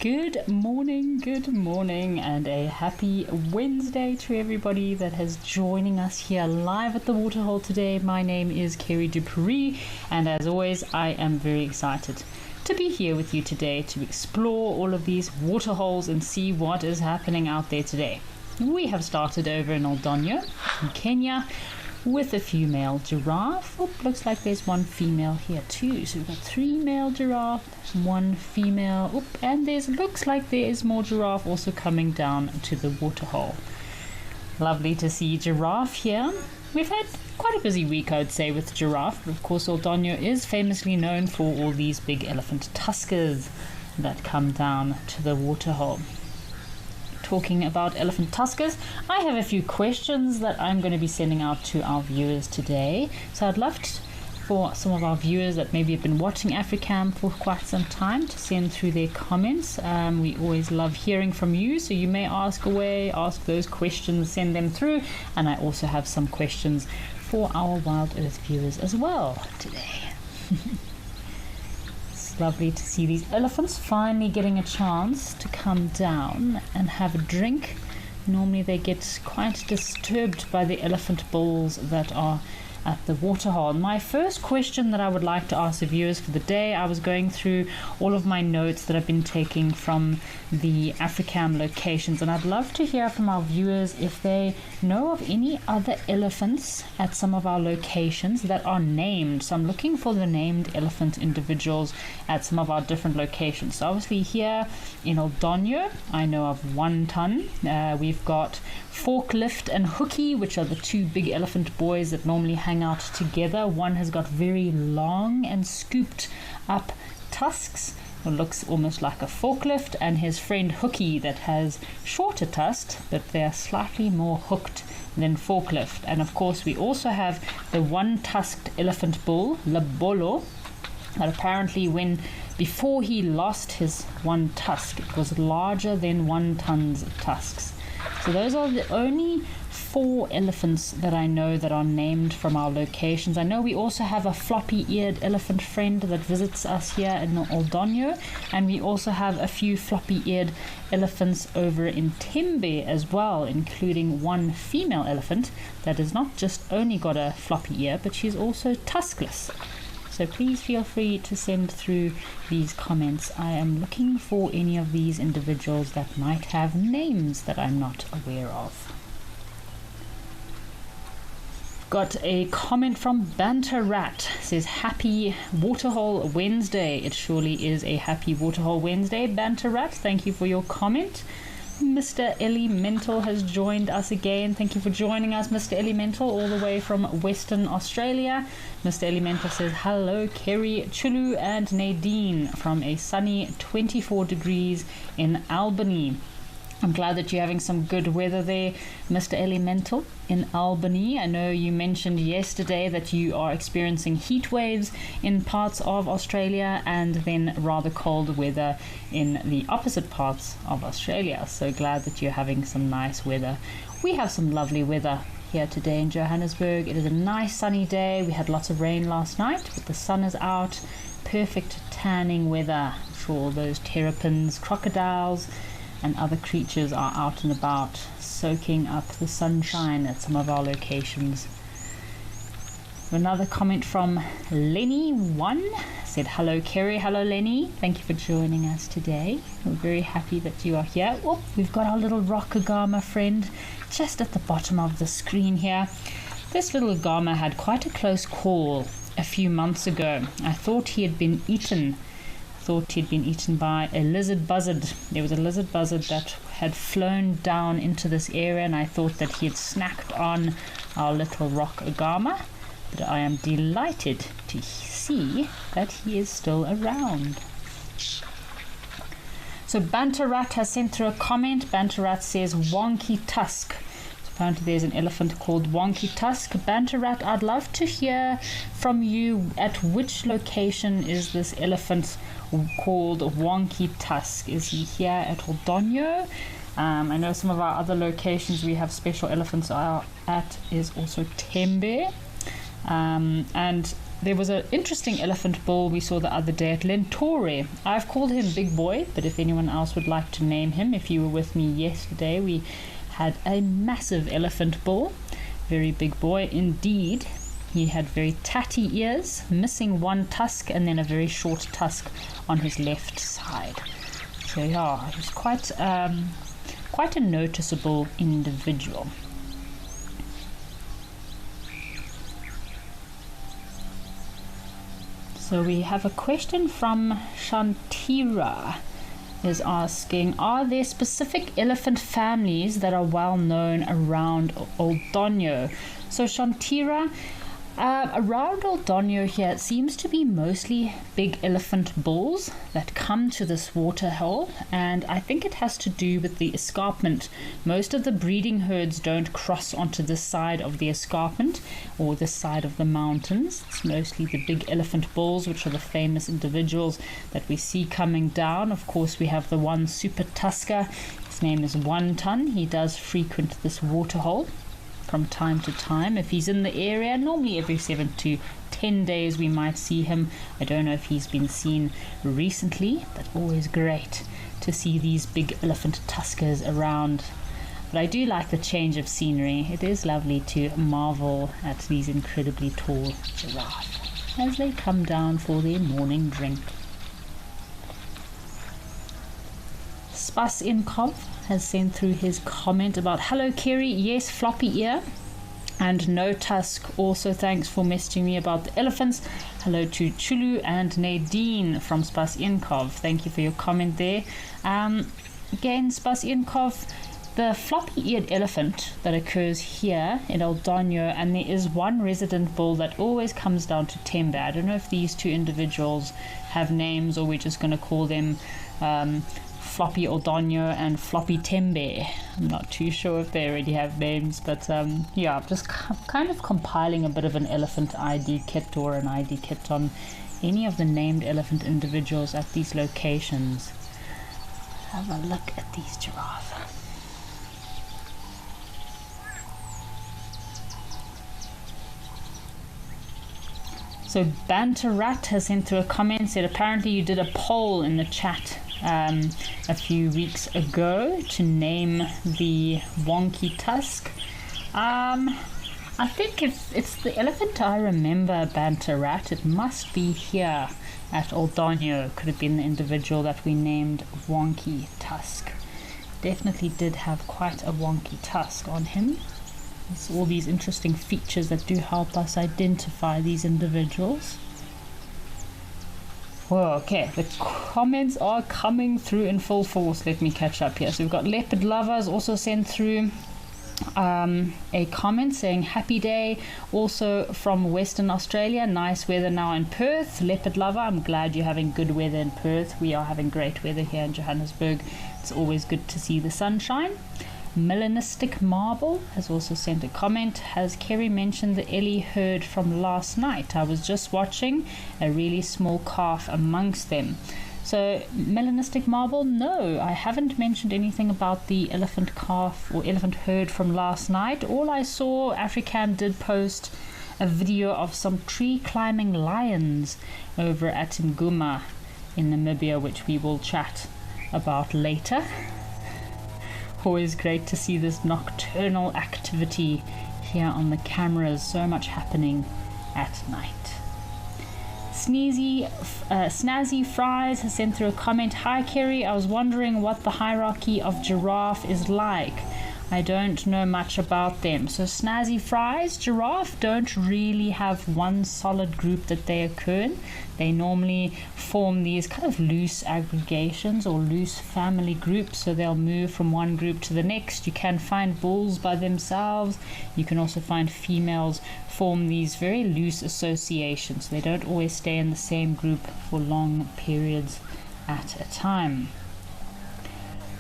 Good morning, and a happy Wednesday to everybody that has joining us here live at the Waterhole today. My name is Kerry Dupree, and as always, I am very excited to be here with you today to explore all of these waterholes and see what is happening out there today. We have started over in Oldonyo in Kenya with a female giraffe. Oh, looks like there's one female here too. So we've got 3 male giraffe, 1 female. Oh, and looks like there is more giraffe also coming down to the waterhole. Lovely to see giraffe here. We've had quite a busy week, I would say, with giraffe. Of course, Oldonyo is famously known for all these big elephant tuskers that come down to the waterhole. Talking about elephant tuskers, I have a few questions that I'm going to be sending out to our viewers today. So I'd love for some of our viewers that maybe have been watching Africam for quite some time to send through their comments. We always love hearing from you, so you may ask those questions, send them through. And I also have some questions for our Wild Earth viewers as well today. Lovely to see these elephants finally getting a chance to come down and have a drink. Normally they get quite disturbed by the elephant bulls that are at the waterhole. My first question that I would like to ask the viewers for the day, I was going through all of my notes that I've been taking from the Africam locations, and I'd love to hear from our viewers if they know of any other elephants at some of our locations that are named. So I'm looking for the named elephant individuals at some of our different locations. So obviously here in Oldonyo, I know of One Ton. We've got Forklift and Hooky, which are the 2 big elephant boys that normally hang out together. One has got very long and scooped up tusks. It looks almost like a forklift, and his friend Hooky that has shorter tusks, but they're slightly more hooked than forklift. And of course we also have the one-tusked elephant bull, Labolo, that apparently before he lost his one tusk, it was larger than 1 ton's tusks. So those are the only 4 elephants that I know that are named from our locations. I know we also have a floppy-eared elephant friend that visits us here in Oldonyo, and we also have a few floppy-eared elephants over in Tembe as well, including 1 female elephant that has not just only got a floppy ear, but she's also tuskless. So please feel free to send through these comments. I am looking for any of these individuals that might have names that I'm not aware of. Got a comment from Banter Rat. Says, happy Waterhole Wednesday. It surely is a happy Waterhole Wednesday, Banter Rat. Thank you for your comment. Mr. Elemental has joined us again. Thank you for joining us, Mr. Elemental, all the way from Western Australia. Mr. Elemental says, hello, Kerry, Chulu, and Nadine from a sunny 24 degrees in Albany. I'm glad that you're having some good weather there, Mr. Elemental, in Albany. I know you mentioned yesterday that you are experiencing heat waves in parts of Australia and then rather cold weather in the opposite parts of Australia. So glad that you're having some nice weather. We have some lovely weather here today in Johannesburg. It is a nice sunny day. We had lots of rain last night, but the sun is out. Perfect tanning weather for all those terrapins, crocodiles, and other creatures are out and about, soaking up the sunshine at some of our locations. Another comment from Lenny1 said, hello Kerry, hello Lenny, thank you for joining us today. We're very happy that you are here. Oh, we've got our little rock agama friend just at the bottom of the screen here. This little agama had quite a close call a few months ago. I thought he had been eaten by a lizard buzzard. There was a lizard buzzard that had flown down into this area, and I thought that he had snacked on our little rock agama, but I am delighted to see that he is still around. So Bantarat has sent through a comment. Bantarat says wonky tusk. Apparently there's an elephant called Wonky Tusk. Bantarat, I'd love to hear from you at which location is this elephant called Wonky Tusk. Is he here at Oldonyo? I know some of our other locations we have special elephants are at is also Tembe. And there was an interesting elephant bull we saw the other day at Lentore. I've called him Big Boy, but if anyone else would like to name him, if you were with me yesterday, we had a massive elephant bull. Very big boy indeed. He had very tatty ears, missing one tusk, and then a very short tusk on his left side. So yeah, he's quite a noticeable individual. So we have a question from Shantira, is asking, are there specific elephant families that are well known around Old Donyo? So Shantira, around Old Donyo here, it seems to be mostly big elephant bulls that come to this waterhole, and I think it has to do with the escarpment. Most of the breeding herds don't cross onto this side of the escarpment or this side of the mountains. It's mostly the big elephant bulls, which are the famous individuals that we see coming down. Of course, we have the one super tusker. His name is One Ton. He does frequent this waterhole from time to time. If he's in the area, normally every 7 to 10 days we might see him. I don't know if he's been seen recently, but always great to see these big elephant tuskers around. But I do like the change of scenery. It is lovely to marvel at these incredibly tall giraffes as they come down for their morning drink. Spas Inkov has sent through his comment about, hello Kerry, yes, floppy ear and no tusk. Also thanks for messaging me about the elephants. Hello to Chulu and Nadine from Spas Inkov. Thank you for your comment there. Again, Spas Inkov, the floppy-eared elephant that occurs here in Old Donyo, and there is one resident bull that always comes down to Tembe. I don't know if these two individuals have names or we're just going to call them Floppy Old Donyo and Floppy Tembe. I'm not too sure if they already have names, but yeah, I'm just kind of compiling a bit of an elephant ID kit or an ID kit on any of the named elephant individuals at these locations. Have a look at these giraffes. So Banterat has sent through a comment, said apparently you did a poll in the chat a few weeks ago to name the wonky tusk. I think if it's the elephant I remember, Banterat, it must be here at Old Donyo. Could have been the individual that we named Wonky Tusk. Definitely did have quite a wonky tusk on him. It's all these interesting features that do help us identify these individuals. Whoa, okay, the comments are coming through in full force. Let me catch up here. So we've got Leopard Lovers also sent through a comment saying happy day, also from Western Australia. Nice weather now in Perth. Leopard Lover, I'm glad you're having good weather in Perth. We are having great weather here in Johannesburg. It's always good to see the sunshine. Melanistic Marble has also sent a comment. Has Kerry mentioned the Ellie herd from last night? I was just watching a really small calf amongst them. So Melanistic Marble, no, I haven't mentioned anything about the elephant calf or elephant herd from last night. All I saw, African did post a video of some tree climbing lions over at Nguma in Namibia, which we will chat about later. Always great to see this nocturnal activity here on the cameras. So much happening at night. Snazzy Fries has sent through a comment. Hi Kerry, I was wondering what the hierarchy of giraffe is like. I don't know much about them. So Snazzy Fries, giraffe don't really have one solid group that they occur in. They normally form these kind of loose aggregations or loose family groups, so they'll move from one group to the next. You can find bulls by themselves. You can also find females form these very loose associations. They don't always stay in the same group for long periods at a time.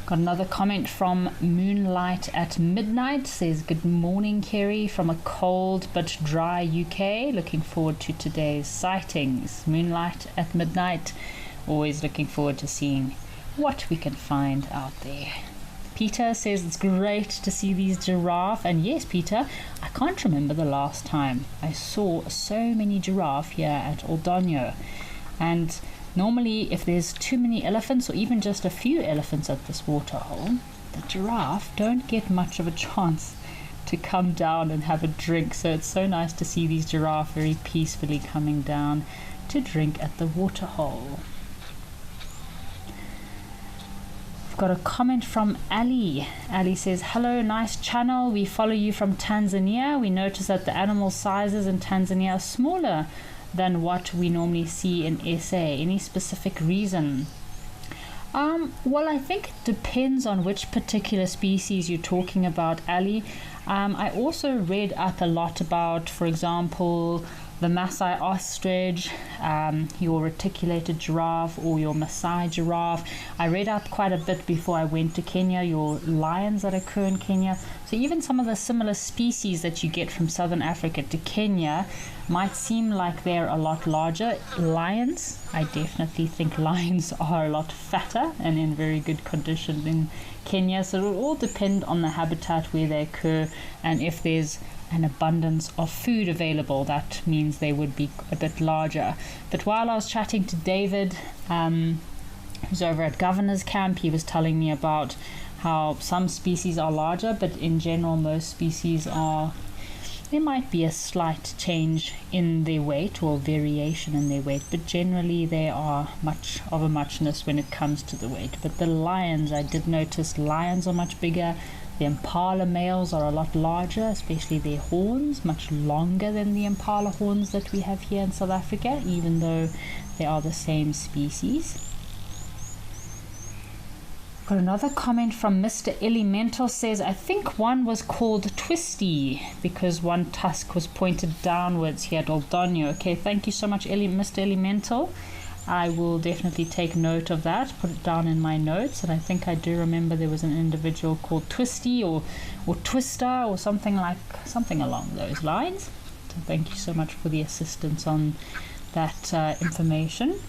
Got another comment from Moonlight at Midnight. Says, good morning Kerry from a cold but dry UK. Looking forward to today's sightings. Moonlight at Midnight. Always looking forward to seeing what we can find out there. Peter says it's great to see these giraffe. And yes, Peter, I can't remember the last time I saw so many giraffe here at Oldonyo. And normally if there's too many elephants, or even just a few elephants at this waterhole, the giraffe don't get much of a chance to come down and have a drink. So it's so nice to see these giraffe very peacefully coming down to drink at the waterhole. I've got a comment from Ali. Ali says, hello, nice channel. We follow you from Tanzania. We notice that the animal sizes in Tanzania are smaller than what we normally see in SA. Any specific reason? Well, I think it depends on which particular species you're talking about, Ali. I also read up a lot about, for example, the Maasai ostrich, your reticulated giraffe, or your Maasai giraffe. I read up quite a bit before I went to Kenya, your lions that occur in Kenya. So even some of the similar species that you get from Southern Africa to Kenya might seem like they're a lot larger. Lions, I definitely think lions are a lot fatter and in very good condition in Kenya. So it will all depend on the habitat where they occur, and if there's an abundance of food available, that means they would be a bit larger. But while I was chatting to David, who's over at Governor's Camp, he was telling me about how some species are larger, but in general most species are, there might be a slight change in their weight or variation in their weight, but generally they are much of a muchness when it comes to the weight. But the lions, I did notice lions are much bigger. The impala males are a lot larger, especially their horns, much longer than the impala horns that we have here in South Africa, even though they are the same species. Got another comment from Mr. Elemental, says, I think one was called Twisty because one tusk was pointed downwards here at Oldonyo. Okay, thank you so much, Mr. Elemental. I will definitely take note of that, put it down in my notes, and I think I do remember there was an individual called Twisty or Twister or something along those lines. So thank you so much for the assistance on that information.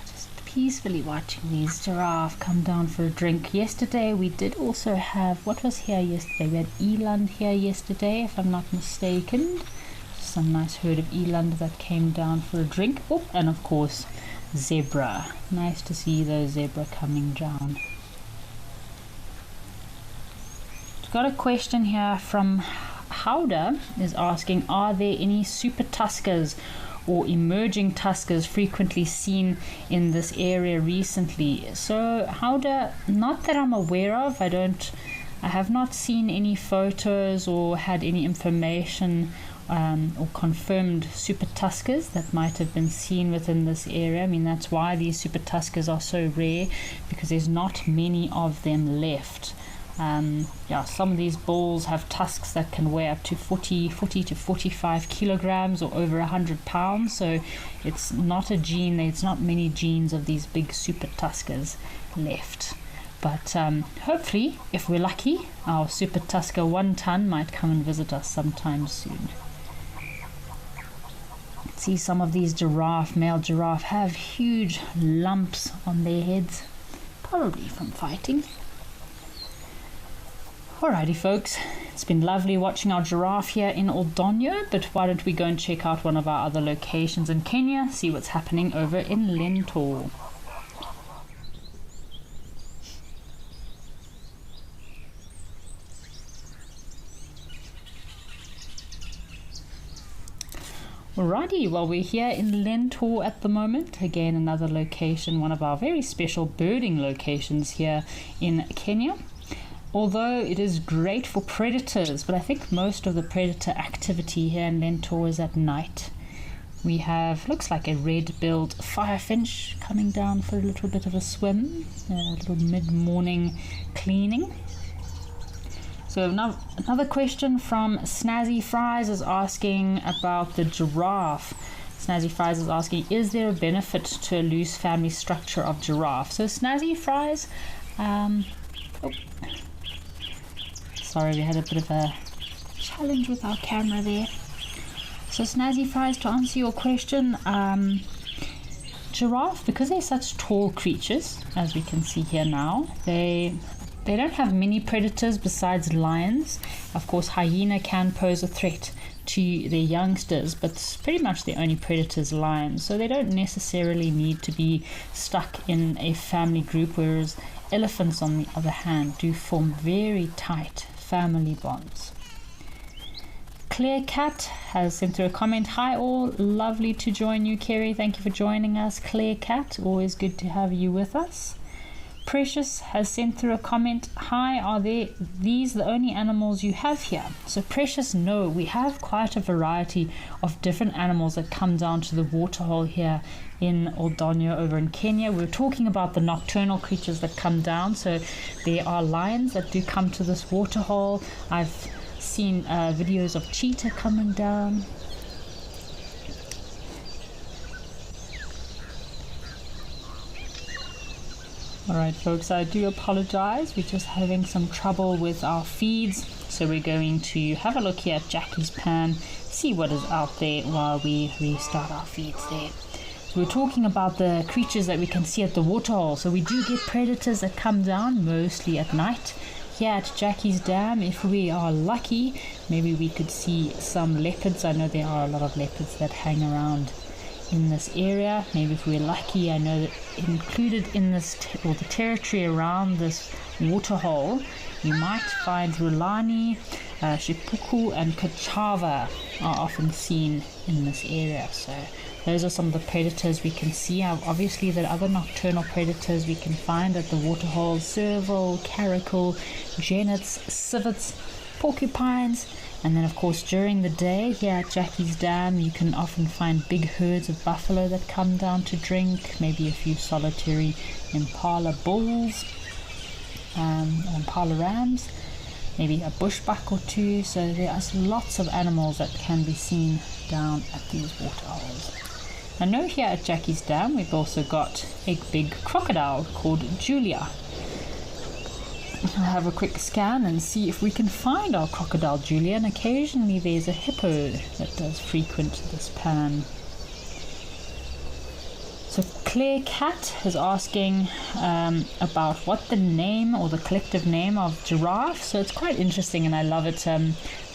Just peacefully watching these giraffe come down for a drink. Yesterday we did also have, what was here yesterday? We had eland here yesterday, if I'm not mistaken. Some nice herd of eland that came down for a drink. Oh, and of course zebra. Nice to see those zebra coming down. Got a question here from Howder, is asking, are there any super tuskers or emerging tuskers frequently seen in this area recently? So Howder, not that I'm aware of. I have not seen any photos or had any information or confirmed super tuskers that might have been seen within this area. I mean, that's why these super tuskers are so rare, because there's not many of them left. Some of these bulls have tusks that can weigh up to 40 to 45 kilograms or over 100 pounds. So it's not many genes of these big super tuskers left. But hopefully, if we're lucky, our super tusker 1 ton might come and visit us sometime soon. See, some of these male giraffe have huge lumps on their heads, probably from fighting. Alrighty folks, it's been lovely watching our giraffe here in Oldonyo, but why don't we go and check out one of our other locations in Kenya, see what's happening over in Lentor. Alrighty, well, we're here in Lentor at the moment. Again, another location, one of our very special birding locations here in Kenya. Although it is great for predators, but I think most of the predator activity here in Lentor is at night. We have, looks like a red-billed firefinch coming down for a little bit of a swim, a little mid-morning cleaning. So now another question from Snazzy Fries is asking about the giraffe. Snazzy Fries is asking, is there a benefit to a loose family structure of giraffe? So Snazzy Fries, sorry, we had a bit of a challenge with our camera there. So Snazzy Fries, to answer your question, giraffe, because they're such tall creatures, as we can see here now, they don't have many predators besides lions. Of course, hyena can pose a threat to their youngsters, but pretty much the only predator is lions, so they don't necessarily need to be stuck in a family group, whereas elephants, on the other hand, do form very tight family bonds. Claire Cat has sent through a comment. Hi all, lovely to join you, Kerry. Thank you for joining us, Claire Cat. Always good to have you with us. Precious has sent through a comment. Hi, are these the only animals you have here? So Precious, no, we have quite a variety of different animals that come down to the waterhole here in Oldonyo over in Kenya. We're talking about the nocturnal creatures that come down. So there are lions that do come to this waterhole. I've seen videos of cheetah coming down. Alright folks, I do apologize, we're just having some trouble with our feeds, so we're going to have a look here at Jackie's pan, see what is out there while we restart our feeds there. So we're talking about the creatures that we can see at the waterhole. So we do get predators that come down mostly at night. Here at Jackie's Dam, if we are lucky, maybe we could see some leopards. I know there are a lot of leopards that hang around in this area. Maybe if we're lucky, I know that included in this or the territory around this waterhole, you might find Rulani, Shipuku and Kachava are often seen in this area. So those are some of the predators we can see. Obviously there are other nocturnal predators we can find at the waterhole: serval, caracal, genets, civets, porcupines. And then of course during the day here at Jackie's Dam, you can often find big herds of buffalo that come down to drink, maybe a few solitary impala bulls, impala rams, maybe a bushbuck or two. So there are lots of animals that can be seen down at these waterholes. I know here at Jackie's Dam we've also got a big crocodile called Julia. I'll have a quick scan and see if we can find our crocodile Julia, and occasionally there's a hippo that does frequent this pan. So Claire Cat is asking about what the name or the collective name of giraffe. So it's quite interesting and I love it,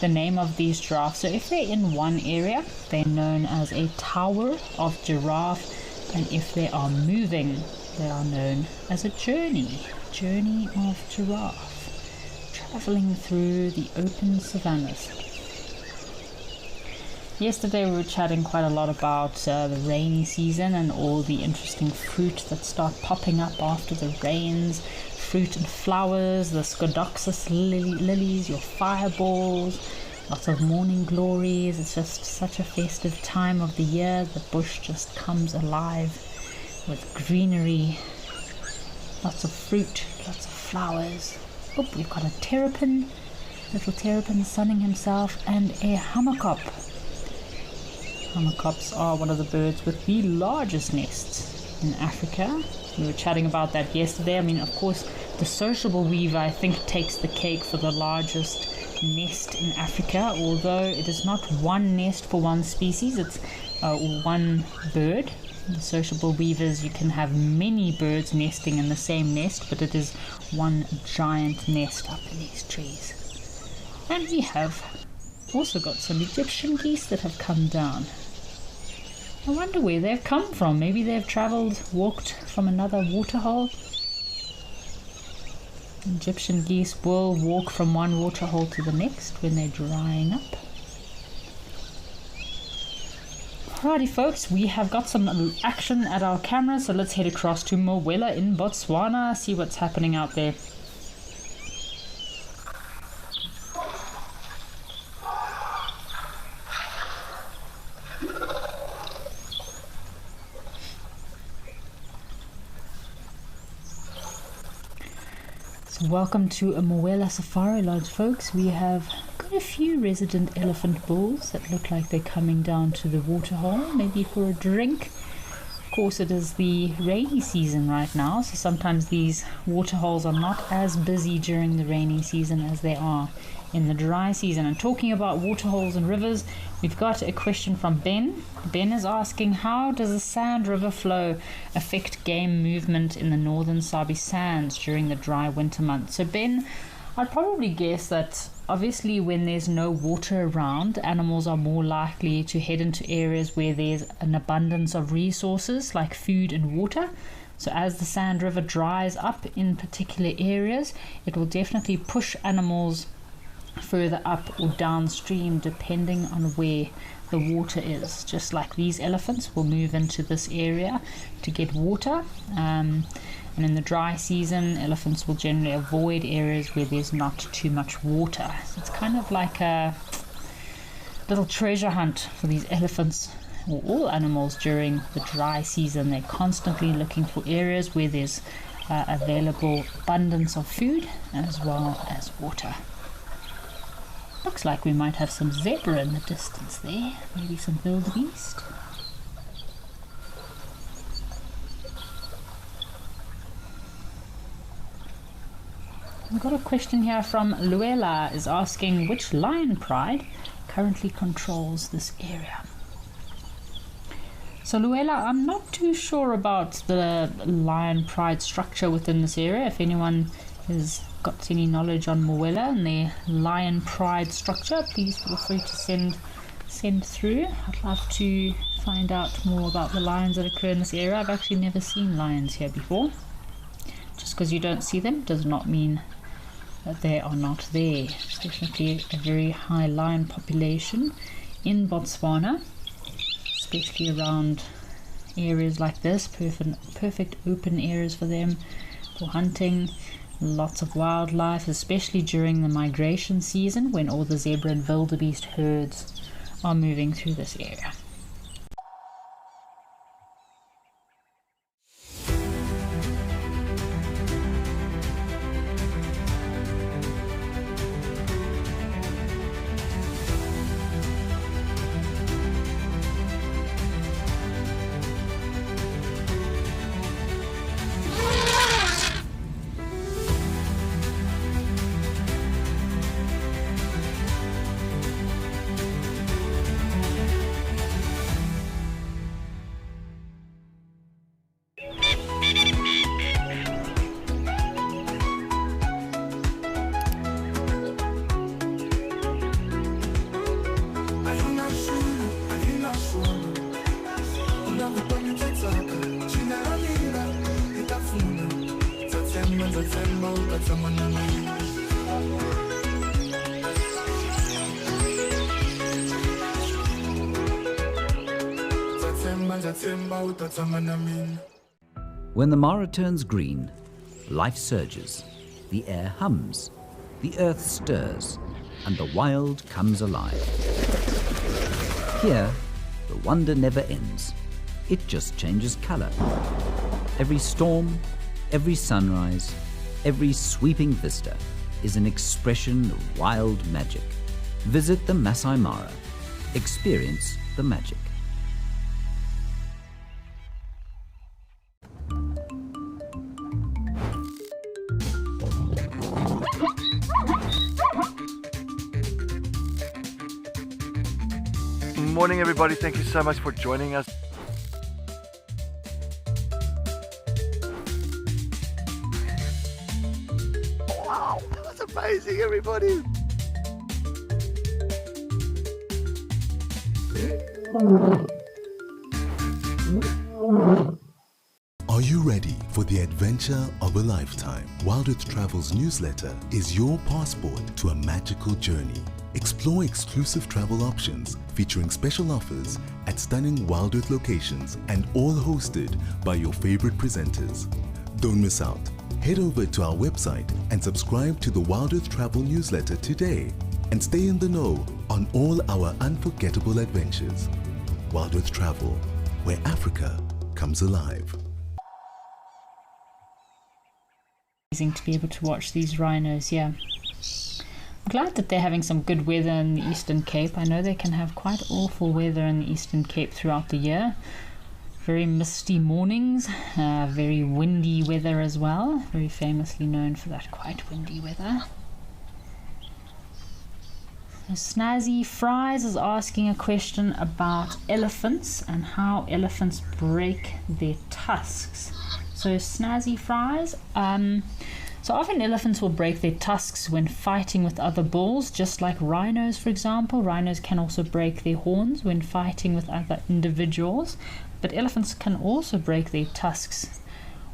the name of these giraffes. So if they're in one area, they're known as a tower of giraffe, and if they are moving, they are known as a journey of giraffe, traveling through the open savannas. Yesterday we were chatting quite a lot about the rainy season and all the interesting fruit that start popping up after the rains, fruit and flowers, the Scodoxus lilies, your fireballs, lots of morning glories. It's just such a festive time of the year. The bush just comes alive with greenery, lots of fruit, lots of flowers. Oh, we've got a terrapin, little terrapin sunning himself, and a hammerkop. Hammerkops are one of the birds with the largest nests in Africa. We were chatting about that yesterday. I mean, of course, the sociable weaver, I think, takes the cake for the largest nest in Africa, although it is not one nest for one species, it's one bird. The sociable weavers, you can have many birds nesting in the same nest, but it is one giant nest up in these trees. And we have also got some Egyptian geese that have come down. I wonder where they've come from. Maybe they've walked from another waterhole. Egyptian geese will walk from one waterhole to the next when they're drying up. Alrighty folks, we have got some action at our camera, so let's head across to Mawela in Botswana, see what's happening out there. So welcome to a Mawela Safari Lodge folks. We have got a few resident elephant bulls that look like they're coming down to the waterhole, maybe for a drink. Of course, it is the rainy season right now, so sometimes these waterholes are not as busy during the rainy season as they are in the dry season. And talking about waterholes and rivers, we've got a question from Ben. Ben is asking, how does the sand river flow affect game movement in the northern Sabi sands during the dry winter months? So Ben, I'd probably guess that obviously when there's no water around, animals are more likely to head into areas where there's an abundance of resources like food and water. So as the sand river dries up in particular areas, it will definitely push animals further up or downstream depending on where the water is. Just like these elephants will move into this area to get water, and in the dry season elephants will generally avoid areas where there's not too much water. So it's kind of like a little treasure hunt for these elephants or all animals during the dry season. They're constantly looking for areas where there's available abundance of food as well as water. Looks like we might have some zebra in the distance there, maybe some wildebeest. We've got a question here from Luella, is asking which lion pride currently controls this area. So Luella, I'm not too sure about the lion pride structure within this area. If anyone has got any knowledge on Moella and their lion pride structure, please feel free to send through. I'd love to find out more about the lions that occur in this area. I've actually never seen lions here before. Just because you don't see them does not mean that they are not there. There's definitely a very high lion population in Botswana, especially around areas like this, perfect open areas for them for hunting. Lots of wildlife, especially during the migration season when all the zebra and wildebeest herds are moving through this area. When the Mara turns green, life surges, the air hums, the earth stirs, and the wild comes alive. Here, the wonder never ends. It just changes color. Every storm, every sunrise, every sweeping vista is an expression of wild magic. Visit the Masai Mara. Experience the magic. Morning everybody, thank you so much for joining us. Wow, that was amazing everybody. Are you ready for the adventure of a lifetime? Wild Earth Travel's newsletter is your passport to a magical journey. Explore exclusive travel options featuring special offers at stunning Wild Earth locations and all hosted by your favorite presenters. Don't miss out. Head over to our website and subscribe to the Wild Earth Travel newsletter today and stay in the know on all our unforgettable adventures. Wild Earth Travel, where Africa comes alive. Amazing to be able to watch these rhinos, yeah. I'm glad that they're having some good weather in the Eastern Cape. I know they can have quite awful weather in the Eastern Cape throughout the year. very misty mornings, very windy weather as well, very famously known for that quite windy weather. Snazzy Fries is asking a question about elephants and how elephants break their tusks. So Snazzy Fries, so often elephants will break their tusks when fighting with other bulls, just like rhinos, for example. Rhinos can also break their horns when fighting with other individuals, but elephants can also break their tusks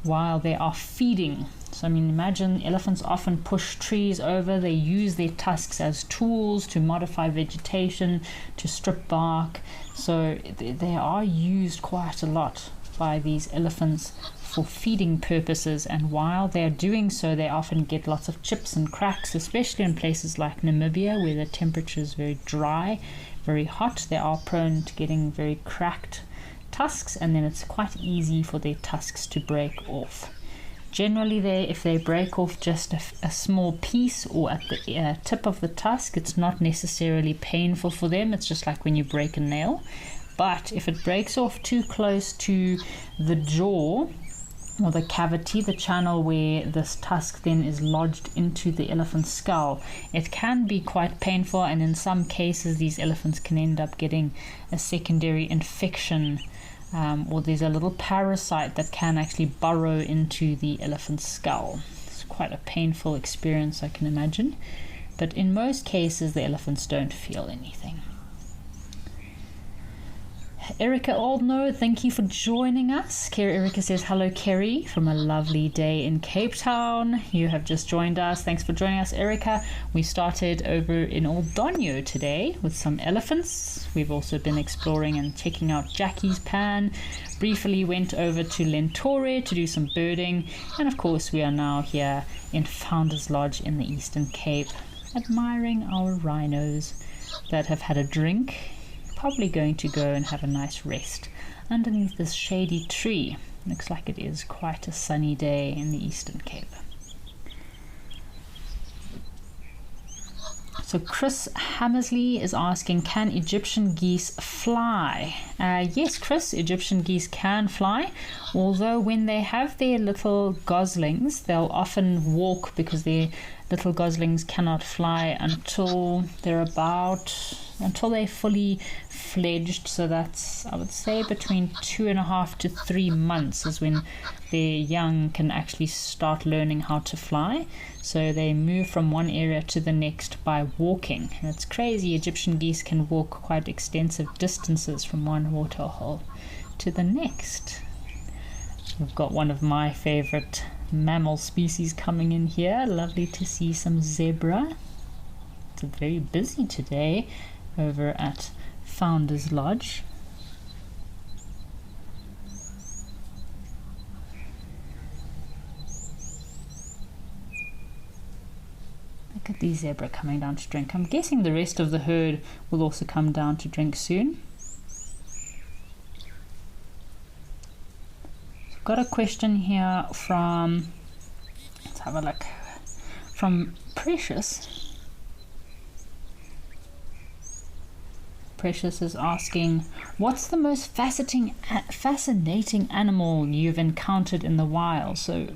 while they are feeding. So I mean, imagine elephants often push trees over. They use their tusks as tools to modify vegetation, to strip bark. So they are used quite a lot by these elephants for feeding purposes, and while they're doing so, they often get lots of chips and cracks, especially in places like Namibia where the temperature is very dry, very hot. They are prone to getting very cracked tusks, and then it's quite easy for their tusks to break off. Generally, if they break off just a small piece or at the tip of the tusk, it's not necessarily painful for them. It's just like when you break a nail. But if it breaks off too close to the jaw or the cavity, the channel where this tusk then is lodged into the elephant's skull, it can be quite painful, and in some cases these elephants can end up getting a secondary infection, or there's a little parasite that can actually burrow into the elephant's skull. It's quite a painful experience, I can imagine, but in most cases the elephants don't feel anything. Erica Oldno, thank you for joining us. Erica says, hello Kerry, from a lovely day in Cape Town. You have just joined us. Thanks for joining us, Erica. We started over in Old Donyo today with some elephants. We've also been exploring and checking out Jackie's Pan. Briefly went over to Lentore to do some birding. And of course, we are now here in Founders Lodge in the Eastern Cape, admiring our rhinos that have had a drink. Probably going to go and have a nice rest underneath this shady tree. Looks like it is quite a sunny day in the Eastern Cape. So Chris Hammersley is asking, can Egyptian geese fly? Yes, Chris, Egyptian geese can fly, although when they have their little goslings, they'll often walk because their little goslings cannot fly until they're fully fledged. So that's, I would say, between 2.5 to 3 months is when their young can actually start learning how to fly. So they move from one area to the next by walking. And it's crazy, Egyptian geese can walk quite extensive distances from one waterhole to the next. We've got one of my favorite mammal species coming in here. Lovely to see some zebra. It's very busy today over at Founders Lodge. Look at the zebra coming down to drink. I'm guessing the rest of the herd will also come down to drink soon. I've got a question here from, let's have a look, from Precious. Precious is asking, what's the most fascinating animal you've encountered in the wild? So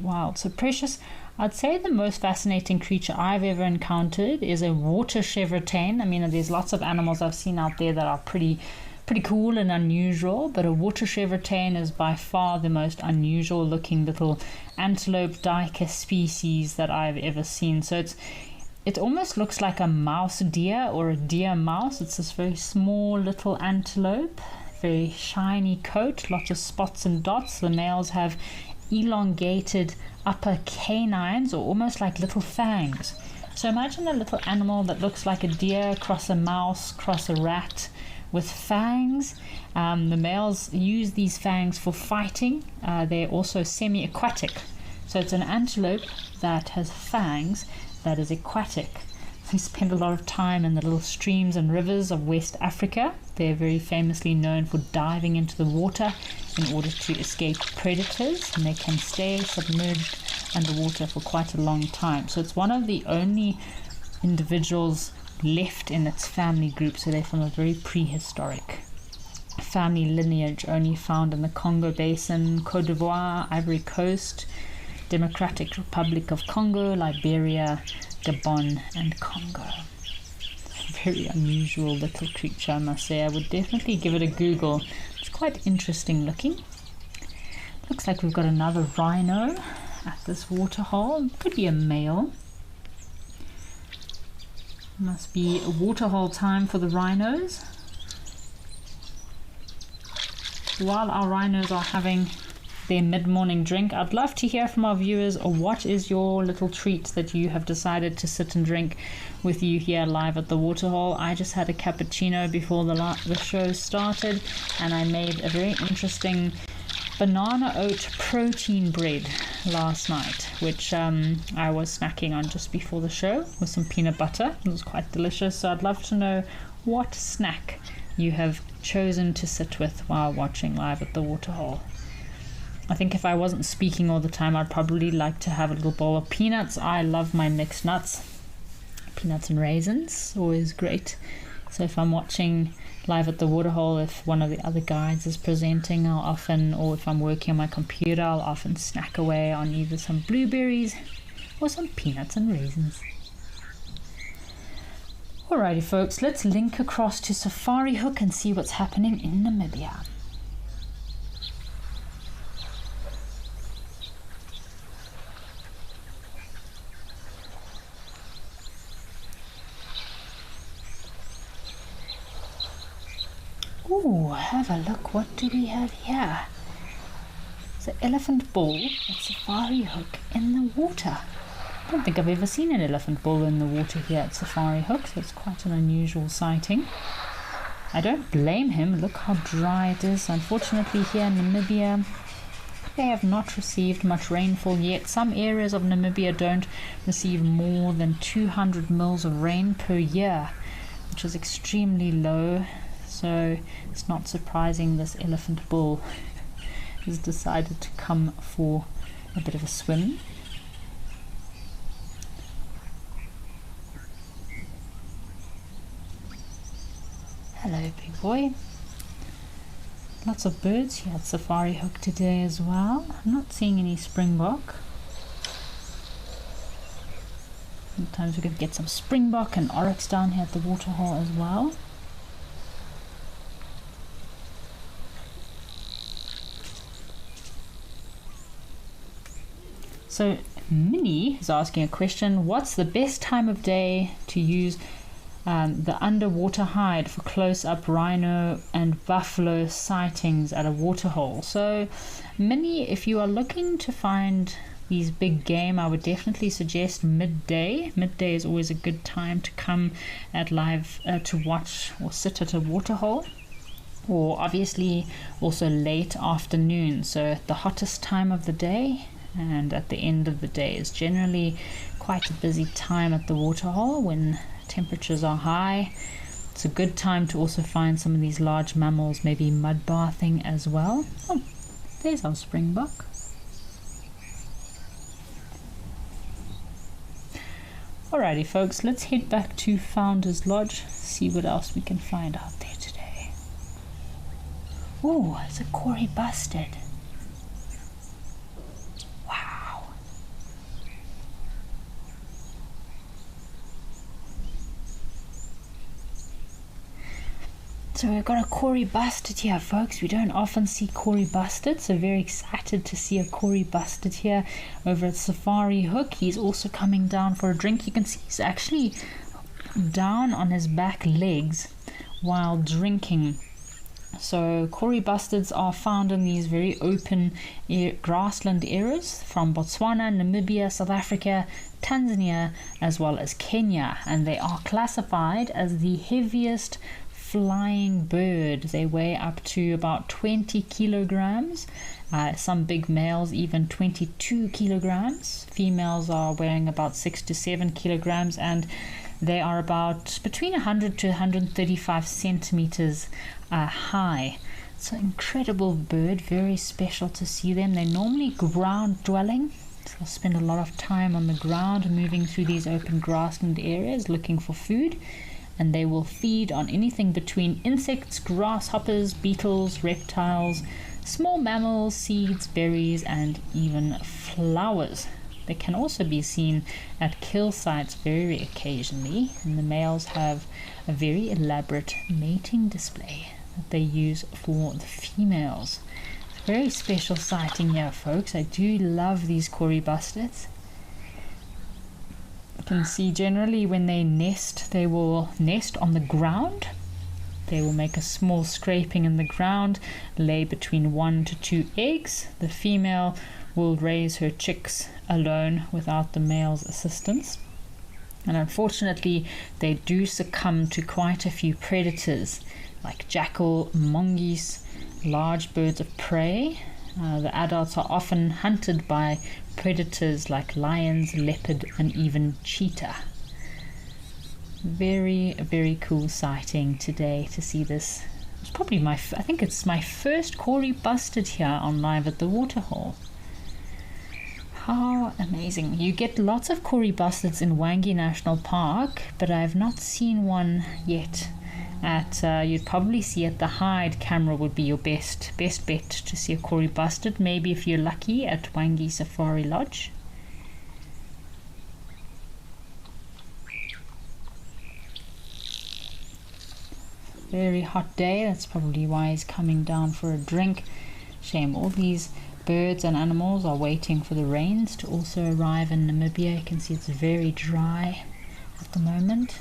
Precious, I'd say the most fascinating creature I've ever encountered is a water chevrotain. I mean, there's lots of animals I've seen out there that are pretty cool and unusual, but a water chevrotain is by far the most unusual looking little antelope duiker species that I've ever seen. So it almost looks like a mouse deer or a deer mouse. It's this very small little antelope, very shiny coat, lots of spots and dots. The males have elongated upper canines, or almost like little fangs. So imagine a little animal that looks like a deer cross a mouse cross a rat with fangs. The males use these fangs for fighting. They're also semi-aquatic. So it's an antelope that has fangs that is aquatic. They spend a lot of time in the little streams and rivers of West Africa. They're very famously known for diving into the water in order to escape predators, and they can stay submerged underwater for quite a long time. So it's one of the only individuals left in its family group, so they're from a very prehistoric family lineage only found in the Congo Basin, Cote d'Ivoire, Ivory Coast, Democratic Republic of Congo, Liberia, Gabon, and Congo. Very unusual little creature, I must say. I would definitely give it a Google. It's quite interesting looking. Looks like we've got another rhino at this waterhole. Could be a male. Must be a waterhole time for the rhinos. While our rhinos are having their mid-morning drink, I'd love to hear from our viewers, or what is your little treat that you have decided to sit and drink with you here live at the waterhole. I just had a cappuccino before the show started, and I made a very interesting banana oat protein bread last night, which I was snacking on just before the show with some peanut butter. It was quite delicious. So I'd love to know what snack you have chosen to sit with while watching live at the waterhole. I think if I wasn't speaking all the time, I'd probably like to have a little bowl of peanuts. I love my mixed nuts. Peanuts and raisins, always great. So if I'm watching live at the waterhole, if one of the other guides is presenting, or if I'm working on my computer, I'll often snack away on either some blueberries or some peanuts and raisins. Alrighty folks, let's link across to Safari Hook and see what's happening in Namibia. Ooh, have a look, what do we have here? It's an elephant bull at Safari Hook in the water. I don't think I've ever seen an elephant bull in the water here at Safari Hook, so it's quite an unusual sighting. I don't blame him, look how dry it is. Unfortunately here in Namibia, they have not received much rainfall yet. Some areas of Namibia don't receive more than 200 mils of rain per year, which is extremely low. So it's not surprising this elephant bull has decided to come for a bit of a swim. Hello, big boy. Lots of birds here at Safari Hook today as well. I'm not seeing any springbok. Sometimes we could get some springbok and oryx down here at the waterhole as well. So Minnie is asking a question: what's the best time of day to use the underwater hide for close-up rhino and buffalo sightings at a waterhole? So Minnie, if you are looking to find these big game, I would definitely suggest midday. Midday is always a good time to come at live to watch or sit at a waterhole, or obviously also late afternoon, so at the hottest time of the day. And at the end of the day is generally quite a busy time at the waterhole when temperatures are high. It's a good time to also find some of these large mammals, maybe mud bathing as well. Oh, there's our springbok. Alrighty folks, let's head back to Founder's Lodge, see what else we can find out there today. Oh, it's a Kori bustard. So we've got a Kori bustard here, folks. We don't often see Kori bustard, so very excited to see a Kori bustard here over at Safari Hook. He's also coming down for a drink. You can see he's actually down on his back legs while drinking. So Kori bustards are found in these very open grassland areas from Botswana, Namibia, South Africa, Tanzania, as well as Kenya, and they are classified as the heaviest flying bird. They weigh up to about 20 kilograms. Some big males even 22 kilograms. Females are weighing about 6 to 7 kilograms, and they are about between 100 to 135 centimeters high. It's an incredible bird, very special to see them. They're normally ground dwelling, so they'll spend a lot of time on the ground moving through these open grassland areas looking for food. and they will feed on anything between insects, grasshoppers, beetles, reptiles, small mammals, seeds, berries, and even flowers. They can also be seen at kill sites very occasionally, and the males have a very elaborate mating display that they use for the females. It's a very special sighting here, folks. I do love these Cory bustards. You can see generally when they nest, they will nest on the ground. They will make a small scraping in the ground, lay between 1 to 2 eggs. The female will raise her chicks alone without the male's assistance. And unfortunately, they do succumb to quite a few predators like jackal, mongoose, large birds of prey. The adults are often hunted by predators like lions, leopard, and even cheetah. Very, very cool sighting today to see this. It's probably I think it's my first Cory bustard here on Live at the Waterhole. How amazing. You get lots of Cory bustards in Wangi National Park, but I've not seen one yet. You'd probably see at the Hyde camera would be your best bet to see a Cory bustard, maybe if you're lucky at Wangi Safari Lodge. Very hot day, that's probably why he's coming down for a drink. Shame, all these birds and animals are waiting for the rains to also arrive in Namibia. You can see it's very dry at the moment.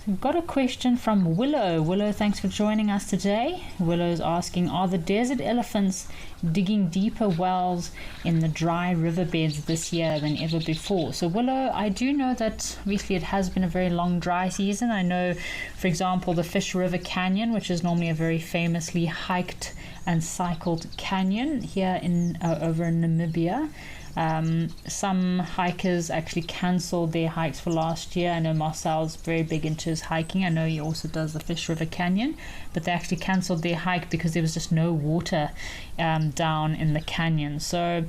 We've got a question from Willow. Willow, thanks for joining us today. Willow's asking, are the desert elephants digging deeper wells in the dry riverbeds this year than ever before? So Willow, I do know that obviously it has been a very long dry season. I know, for example, the Fish River Canyon, which is normally a very famously hiked and cycled canyon here over in Namibia. Some hikers actually cancelled their hikes for last year. I know Marcel's very big into his hiking. I know he also does the Fish River Canyon, but they actually cancelled their hike because there was just no water down in the canyon. So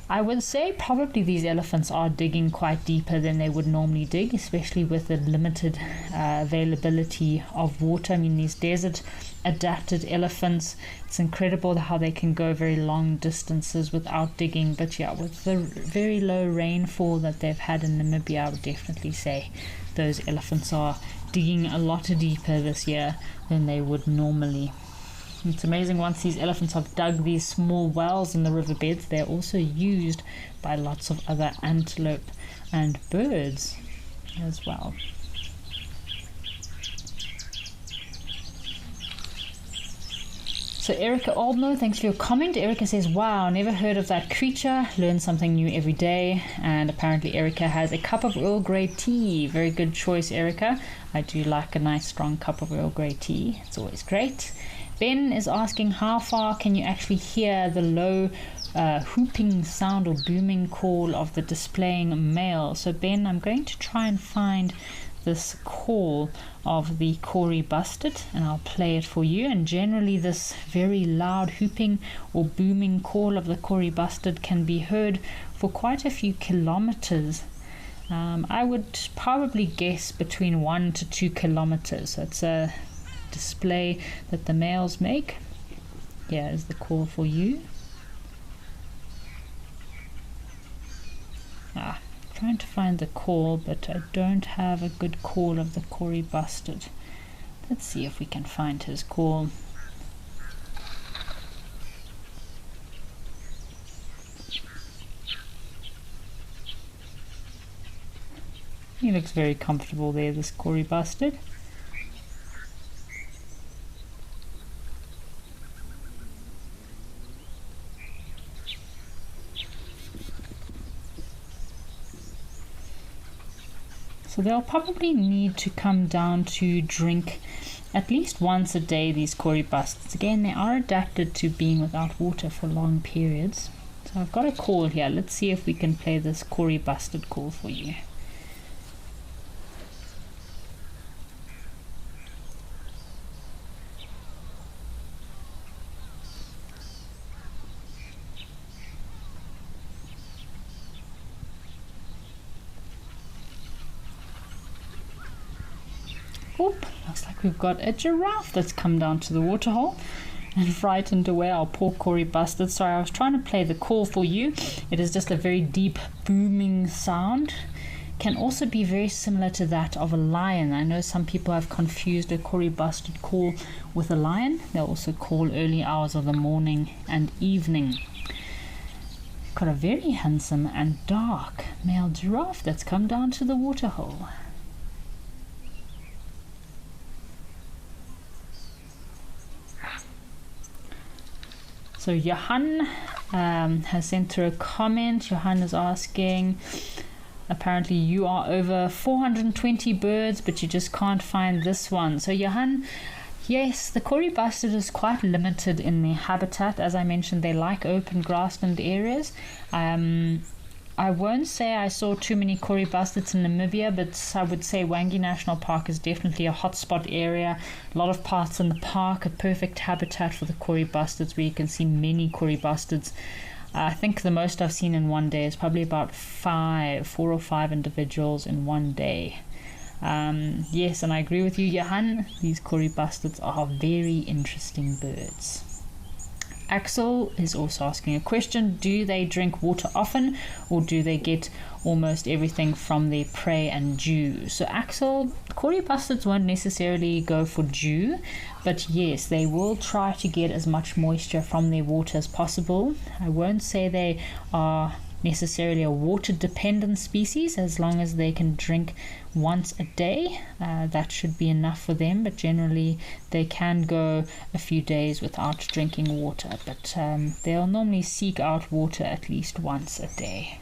I would say probably these elephants are digging quite deeper than they would normally dig, especially with the limited availability of water. I mean, these desert adapted elephants, it's incredible how they can go very long distances without digging. But yeah, with the very low rainfall that they've had in Namibia, I would definitely say those elephants are digging a lot deeper this year than they would normally. It's amazing, once these elephants have dug these small wells in the riverbeds, they're also used by lots of other antelope and birds as well. So Erica Oldmo, thanks for your comment. Erica says, wow, never heard of that creature. Learn something new every day. And apparently Erica has a cup of Earl Grey tea. Very good choice, Erica. I do like a nice strong cup of Earl Grey tea. It's always great. Ben is asking, how far can you actually hear the low whooping sound or booming call of the displaying male? So Ben, I'm going to try and find this call of the Cory bustard and I'll play it for you. And generally this very loud whooping or booming call of the Cory bustard can be heard for quite a few kilometers. I would probably guess between 1 to 2 kilometers. So it's a display that the males make. Here is the call for you. Trying to find the call, but I don't have a good call of the Cory bustard. Let's see if we can find his call. He looks very comfortable there, this Cory bustard. So they'll probably need to come down to drink at least once a day, these Cory bustards. Again, they are adapted to being without water for long periods. So I've got a call here. Let's see if we can play this Cory bustard call for you. Oop, looks like we've got a giraffe that's come down to the waterhole and frightened away our poor Cory bustard. Sorry, I was trying to play the call for you. It is just a very deep booming sound. Can also be very similar to that of a lion. I know some people have confused a Cory bustard call with a lion. They'll also call early hours of the morning and evening. Got a very handsome and dark male giraffe that's come down to the waterhole. So Johan has sent through a comment. Johan is asking, apparently you are over 420 birds, but you just can't find this one. So Johan, yes, the Cory bustard is quite limited in their habitat. As I mentioned, they like open grassland areas. I won't say I saw too many Cory bustards in Namibia, but I would say Wangi National Park is definitely a hotspot area. A lot of parts in the park, a perfect habitat for the Cory bustards, where you can see many Cory bustards. I think the most I've seen in one day is probably about 4 or 5 individuals in one day. Yes, and I agree with you, Johan. These Cory bustards are very interesting birds. Axel is also asking a question. Do they drink water often, or do they get almost everything from their prey and dew? So Axel, Cory bustards won't necessarily go for dew, but yes, they will try to get as much moisture from their water as possible. I won't say they are necessarily a water dependent species. As long as they can drink once a day, that should be enough for them, but generally they can go a few days without drinking water, but they'll normally seek out water at least once a day.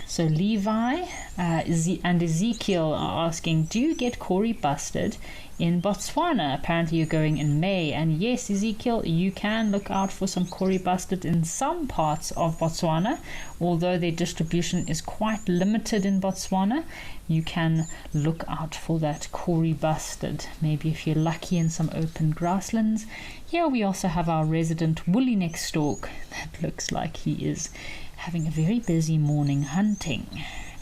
So Levi and Ezekiel are asking, do you get Cory bustard in Botswana? Apparently you're going in May. And yes, Ezekiel, you can look out for some Cory bustard in some parts of Botswana. Although their distribution is quite limited in Botswana, you can look out for that Cory bustard. Maybe if you're lucky in some open grasslands. Here we also have our resident woolly neck stork. That looks like he is having a very busy morning hunting,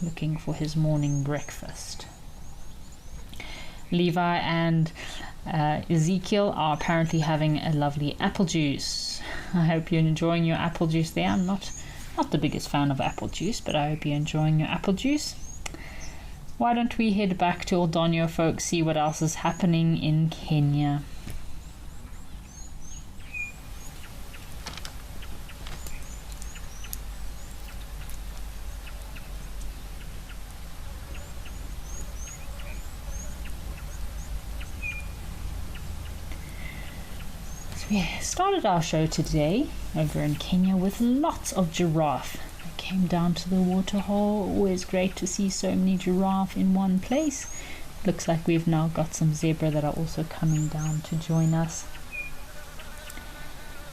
looking for his morning breakfast. Levi and Ezekiel are apparently having a lovely apple juice. I hope you're enjoying your apple juice there. I'm not the biggest fan of apple juice, but I hope you're enjoying your apple juice. Why don't we head back to Oldonyo, folks, see what else is happening in Kenya. We started our show today over in Kenya with lots of giraffe. I came down to the waterhole. Always great to see so many giraffe in one place. Looks like we've now got some zebra that are also coming down to join us.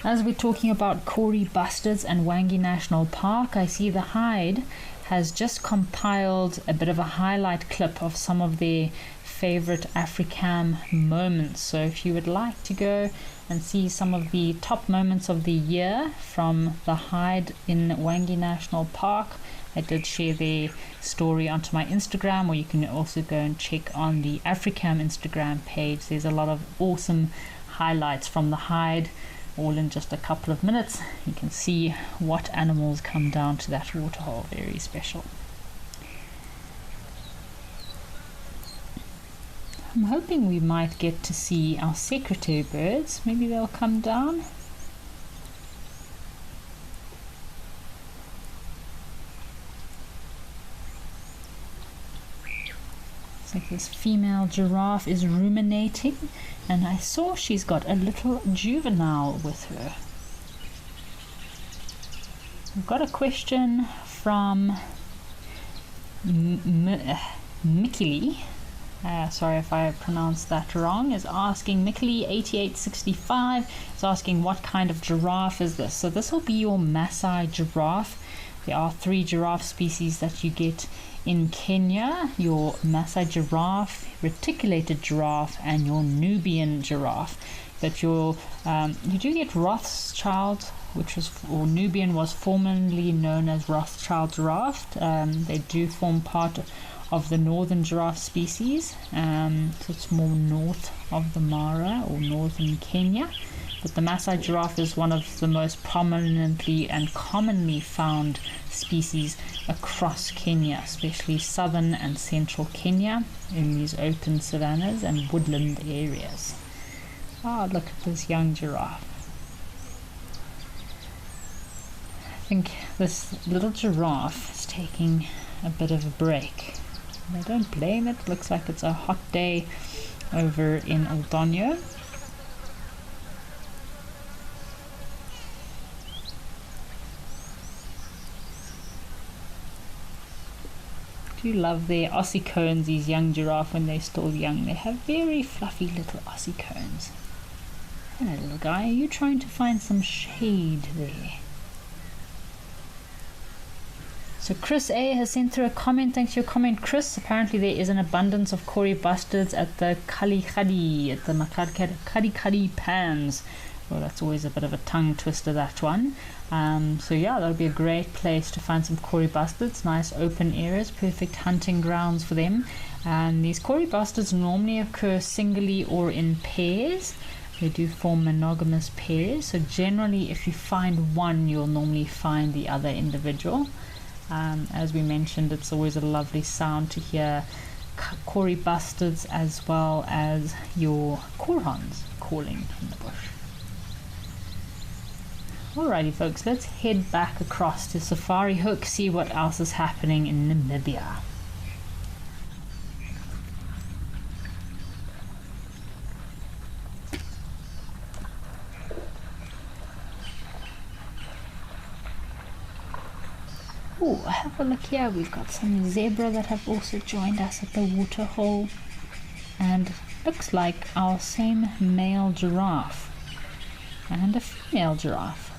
As we're talking about Cory bustards and Wangi National Park, I see the Hide has just compiled a bit of a highlight clip of some of their favorite Africam moments. So if you would like to go and see some of the top moments of the year from the Hide in Wangi National Park, I did share their story onto my Instagram, or you can also go and check on the Africam Instagram page. There's a lot of awesome highlights from the Hide, all in just a couple of minutes. You can see what animals come down to that waterhole. Very special. I'm hoping we might get to see our secretary birds. Maybe they'll come down. Looks like this female giraffe is ruminating, and I saw she's got a little juvenile with her. We've got a question from Mikili. Sorry if I pronounced that wrong, is asking, Mikili8865 is asking, what kind of giraffe is this? So this will be your Maasai giraffe. There are 3 giraffe species that you get in Kenya: your Maasai giraffe, reticulated giraffe, and your Nubian giraffe. But you do get Rothschild or Nubian, was formerly known as Rothschild giraffe. They do form part of the northern giraffe species, so it's more north of the Mara or northern Kenya. But the Maasai giraffe is one of the most prominently and commonly found species across Kenya, especially southern and central Kenya, in these open savannas and woodland areas. Oh, look at this young giraffe. I think this little giraffe is taking a bit of a break. I don't blame it. Looks like it's a hot day over in Aldonio. Do love their Aussie cones, these young giraffe, when they're still young. They have very fluffy little Aussie cones. Hello, little guy. Are you trying to find some shade there? So Chris A has sent through a comment. Thanks for your comment, Chris. Apparently there is an abundance of Kori bustards at the Khadi, at the Khadi pans. Well, that's always a bit of a tongue twister, that one. So yeah, that'll be a great place to find some Kori bustards. Nice open areas, perfect hunting grounds for them. And these Kori bustards normally occur singly or in pairs. They do form monogamous pairs. So generally, if you find one, you'll normally find the other individual. As we mentioned, it's always a lovely sound to hear Kori bustards as well as your korhans calling in the bush. Alrighty folks, let's head back across to Safari Hook, see what else is happening in Namibia. Oh, have a look here. We've got some zebra that have also joined us at the waterhole, and looks like our same male giraffe and a female giraffe.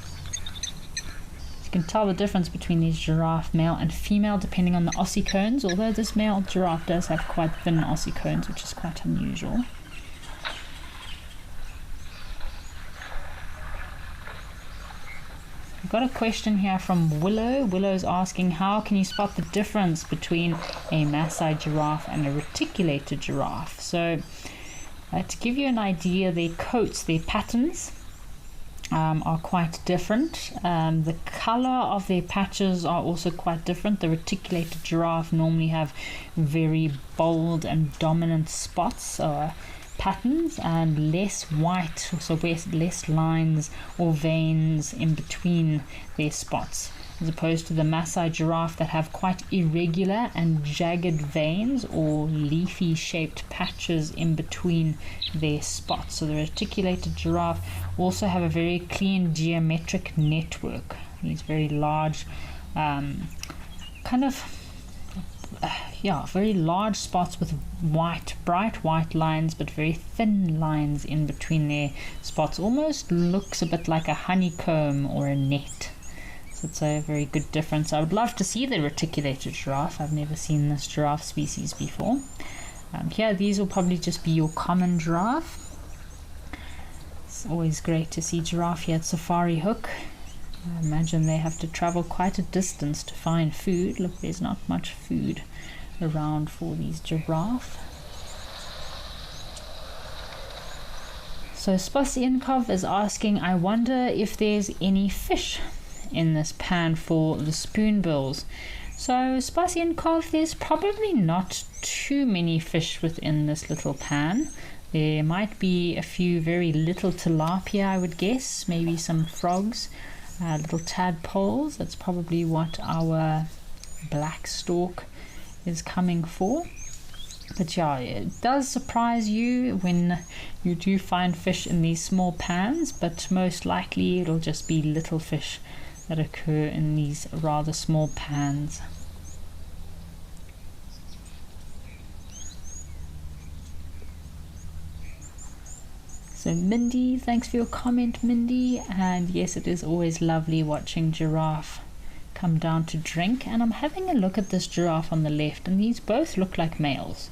You can tell the difference between these giraffe, male and female, depending on the Aussie cones, although this male giraffe does have quite thin Aussie cones, which is quite unusual. I've got a question here from Willow. Willow's asking, how can you spot the difference between a Maasai giraffe and a reticulated giraffe? So to give you an idea, their coats, their patterns are quite different. The color of their patches are also quite different. The reticulated giraffe normally have very bold and dominant spots or patterns, and less white, so less lines or veins in between their spots, as opposed to the Maasai giraffe that have quite irregular and jagged veins or leafy shaped patches in between their spots. So the reticulated giraffe also have a very clean geometric network. These very large very large spots with bright white lines, but very thin lines in between their spots. Almost looks a bit like a honeycomb or a net. So it's a very good difference. I would love to see the reticulated giraffe. I've never seen this giraffe species before. Here, these will probably just be your common giraffe. It's always great to see giraffe here at Safari Hook. I imagine they have to travel quite a distance to find food. Look, there's not much food around for these giraffe. So Spasienkov is asking, I wonder if there's any fish in this pan for the spoonbills. So Spasienkov, there's probably not too many fish within this little pan. There might be a few very little tilapia, I would guess, maybe some frogs. Little tadpoles. That's probably what our black stork is coming for. But yeah, it does surprise you when you do find fish in these small pans, but most likely it'll just be little fish that occur in these rather small pans. So Mindy, thanks for your comment, Mindy. And yes, it is always lovely watching giraffe come down to drink. And I'm having a look at this giraffe on the left, and these both look like males.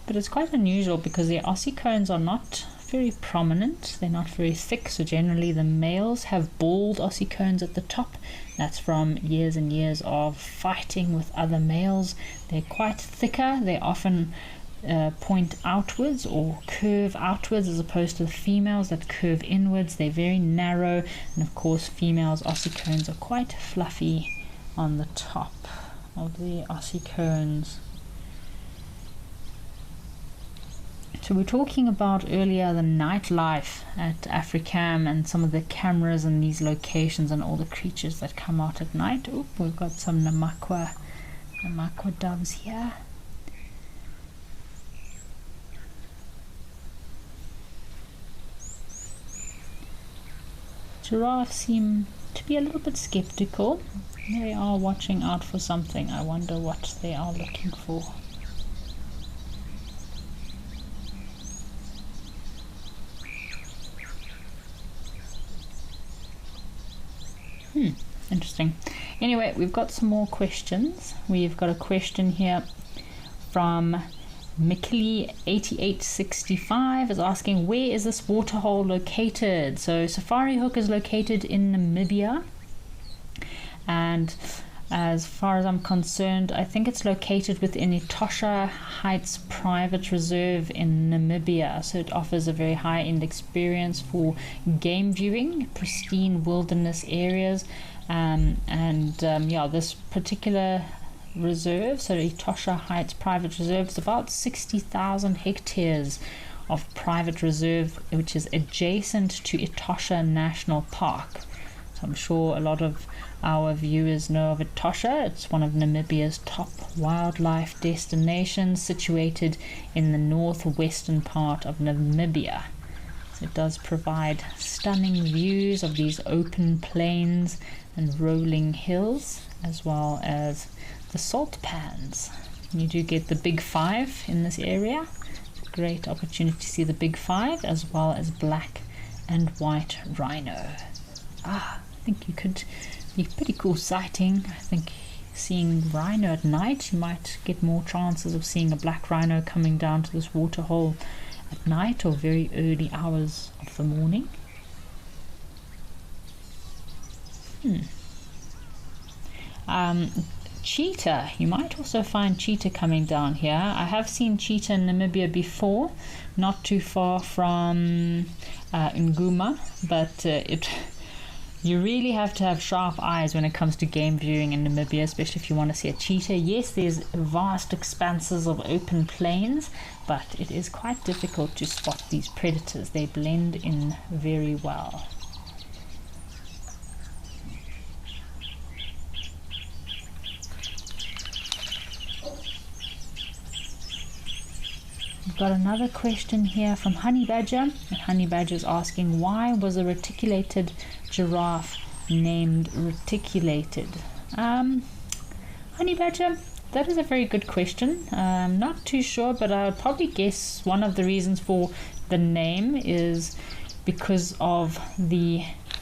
But it's quite unusual because their ossicones are not very prominent. They're not very thick, so generally the males have bald ossicones at the top. That's from years and years of fighting with other males. They're quite thicker. They often point outwards or curve outwards, as opposed to the females that curve inwards. They're very narrow, and of course females' ossicones are quite fluffy on the top of the ossicones. So we're talking about earlier the nightlife at Africam and some of the cameras in these locations and all the creatures that come out at night. Oh, we've got some namakwa doves here. Giraffes seem to be a little bit skeptical. They are watching out for something. I wonder what they are looking for. Interesting. Anyway, we've got some more questions. We've got a question here from Mikili8865 is asking, where is this waterhole located? So Safari Hook is located in Namibia, and as far as I'm concerned, I think it's located within Etosha Heights Private Reserve in Namibia. So it offers a very high-end experience for game viewing, pristine wilderness areas, this particular reserve, so Etosha Heights Private Reserve, is about 60,000 hectares of private reserve, which is adjacent to Etosha National Park. So I'm sure a lot of our viewers know of Etosha. It's one of Namibia's top wildlife destinations, situated in the northwestern part of Namibia. So it does provide stunning views of these open plains and rolling hills, as well as the salt pans. You do get the big five in this area. It's a great opportunity to see the big five, as well as black and white rhino. I think you could be pretty cool sighting. I think seeing rhino at night, you might get more chances of seeing a black rhino coming down to this waterhole at night or very early hours of the morning. Cheetah. You might also find cheetah coming down here. I have seen cheetah in Namibia before, not too far from Nguma, but you really have to have sharp eyes when it comes to game viewing in Namibia, especially if you want to see a cheetah. Yes, there's vast expanses of open plains, but it is quite difficult to spot these predators. They blend in very well. We've got another question here from Honey Badger, and Honey Badger is asking, why was a reticulated giraffe named reticulated? Honey Badger, that is a very good question. I'm not too sure, but I would probably guess one of the reasons for the name is because of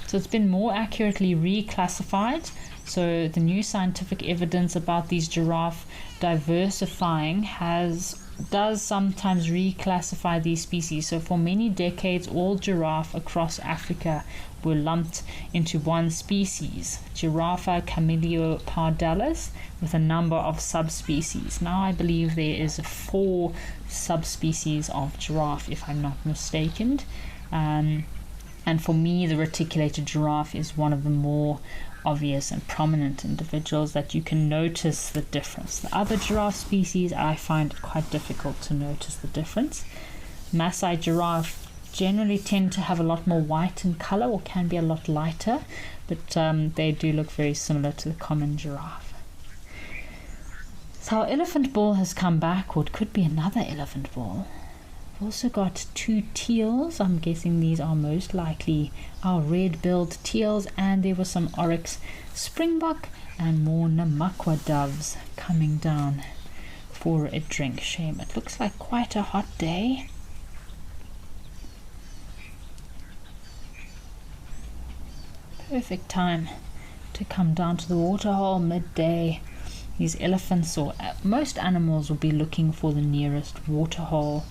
so it's been more accurately reclassified. So the new scientific evidence about these giraffe diversifying does sometimes reclassify these species. So for many decades, all giraffe across Africa were lumped into one species, Giraffa cameliopardalis, with a number of subspecies. Now I believe there is 4 subspecies of giraffe, if I'm not mistaken. And for me, the reticulated giraffe is one of the more obvious and prominent individuals that you can notice the difference. The other giraffe species, I find it quite difficult to notice the difference. Maasai giraffe generally tend to have a lot more white in color, or can be a lot lighter, but they do look very similar to the common giraffe. So our elephant bull has come back, or it could be another elephant bull. We've also got 2 teals. I'm guessing these are most likely our red-billed teals, and there was some oryx springbok and more namakwa doves coming down for a drink. Shame, it looks like quite a hot day. Perfect time to come down to the waterhole midday. These elephants, or most animals, will be looking for the nearest waterhole.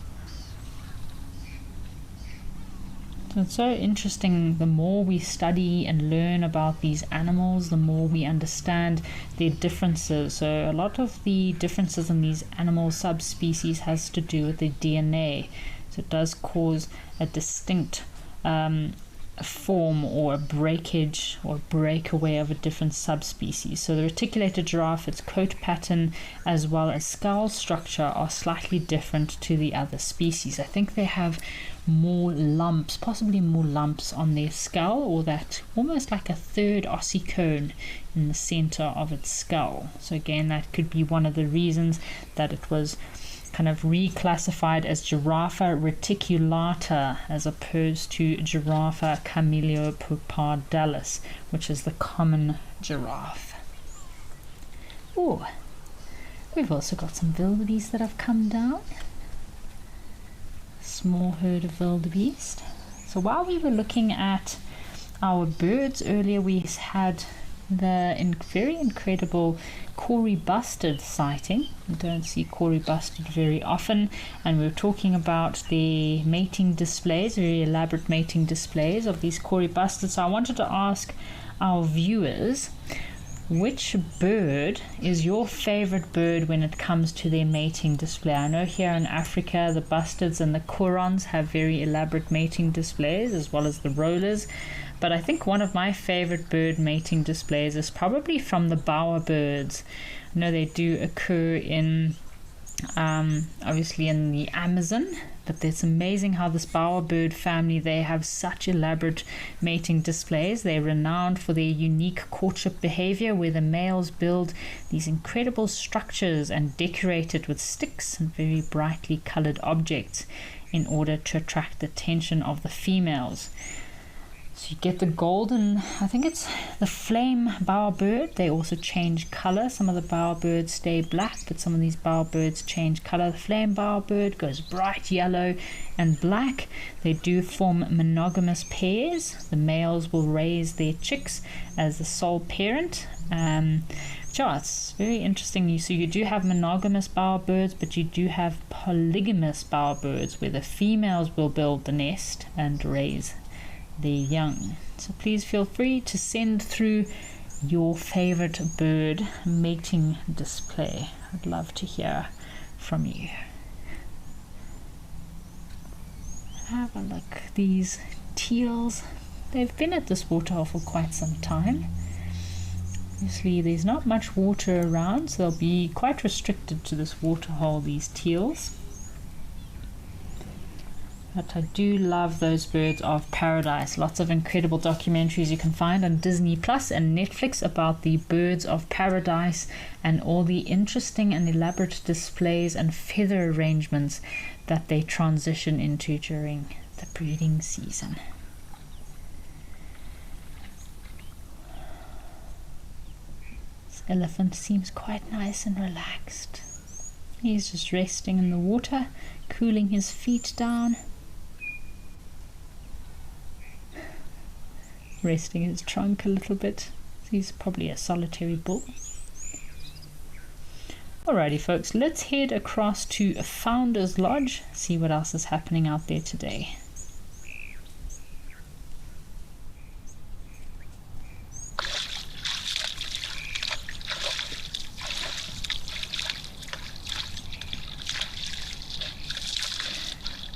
It's so interesting. The more we study and learn about these animals, the more we understand their differences. So a lot of the differences in these animal subspecies has to do with their DNA. So it does cause a distinct form or a breakage or breakaway of a different subspecies. So the reticulated giraffe, its coat pattern as well as skull structure are slightly different to the other species. I think they have more lumps, possibly more lumps on their skull, or that almost like a third ossicone in the center of its skull. So again, that could be one of the reasons that it was kind of reclassified as Giraffa reticulata as opposed to Giraffa camelopardalis, which is the common giraffe. Oh, we've also got some wildebeest that have come down. Small herd of wildebeest. So while we were looking at our birds earlier, we had the very incredible Corey bustard sighting. You don't see Corey bustard very often, and we were talking about the mating displays, very elaborate mating displays of these Corey bustards. So I wanted to ask our viewers, which bird is your favorite bird when it comes to their mating display? I know here in Africa the bustards and the corons have very elaborate mating displays, as well as the rollers. But I think one of my favorite bird mating displays is probably from the bowerbirds. I know they do occur in, obviously in the Amazon, but it's amazing how this bowerbird family, they have such elaborate mating displays. They're renowned for their unique courtship behavior, where the males build these incredible structures and decorate it with sticks and very brightly colored objects in order to attract the attention of the females. So you get the golden, I think it's the flame bowerbird. They also change color. Some of the bowerbirds stay black, but some of these bowerbirds change color. The flame bowerbird goes bright yellow and black. They do form monogamous pairs. The males will raise their chicks as the sole parent. It's very interesting. So you do have monogamous bowerbirds, but you do have polygamous bowerbirds, where the females will build the nest and raise their young. So please feel free to send through your favorite bird mating display. I'd love to hear from you. Have a look. These teals, they've been at this waterhole for quite some time. Obviously there's not much water around, so they'll be quite restricted to this waterhole, these teals. But I do love those birds of paradise. Lots of incredible documentaries you can find on Disney Plus and Netflix about the birds of paradise and all the interesting and elaborate displays and feather arrangements that they transition into during the breeding season. This elephant seems quite nice and relaxed. He's just resting in the water, cooling his feet down, resting his trunk a little bit. He's probably a solitary bull. Alrighty folks, let's head across to Founder's Lodge, see what else is happening out there today.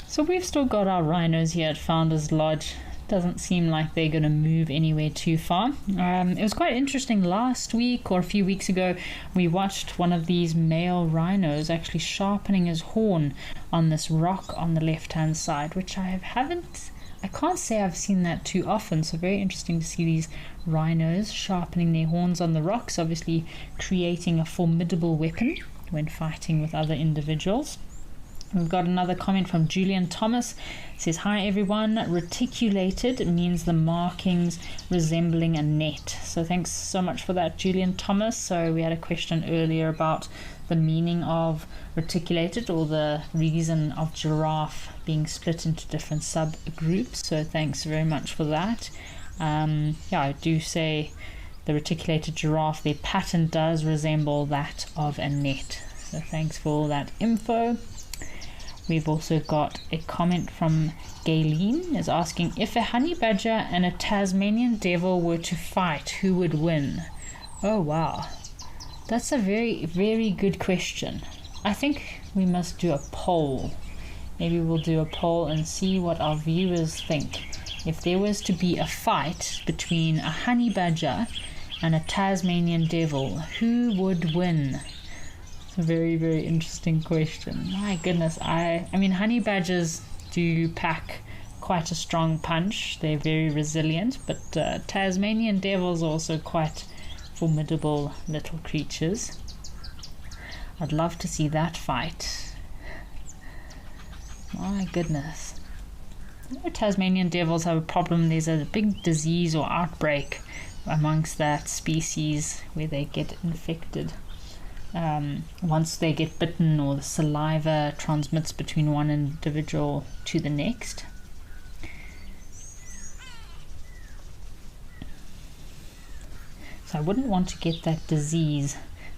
So we've still got our rhinos here at Founder's Lodge. Doesn't seem like they're going to move anywhere too far. It was quite interesting. Last week or a few weeks ago, we watched one of these male rhinos actually sharpening his horn on this rock on the left-hand side, which I can't say I've seen that too often. So very interesting to see these rhinos sharpening their horns on the rocks, obviously creating a formidable weapon when fighting with other individuals. We've got another comment from Julian Thomas. It says, hi everyone, reticulated means the markings resembling a net. So thanks so much for that, Julian Thomas. So we had a question earlier about the meaning of reticulated, or the reason of giraffe being split into different subgroups. So thanks very much for that. I do say the reticulated giraffe, their pattern does resemble that of a net. So thanks for all that info. We've also got a comment from Gayleen is asking, if a honey badger and a Tasmanian devil were to fight, who would win? Oh wow, that's a very, very good question. I think we must do a poll. Maybe we'll do a poll and see what our viewers think. If there was to be a fight between a honey badger and a Tasmanian devil, who would win? It's a very, very interesting question. My goodness, I mean, honey badgers do pack quite a strong punch. They're very resilient, but Tasmanian devils are also quite formidable little creatures. I'd love to see that fight. My goodness. You know, Tasmanian devils have a problem. There's a big disease or outbreak amongst that species where they get infected. Once they get bitten, or the saliva transmits between one individual to the next. So I wouldn't want to get that disease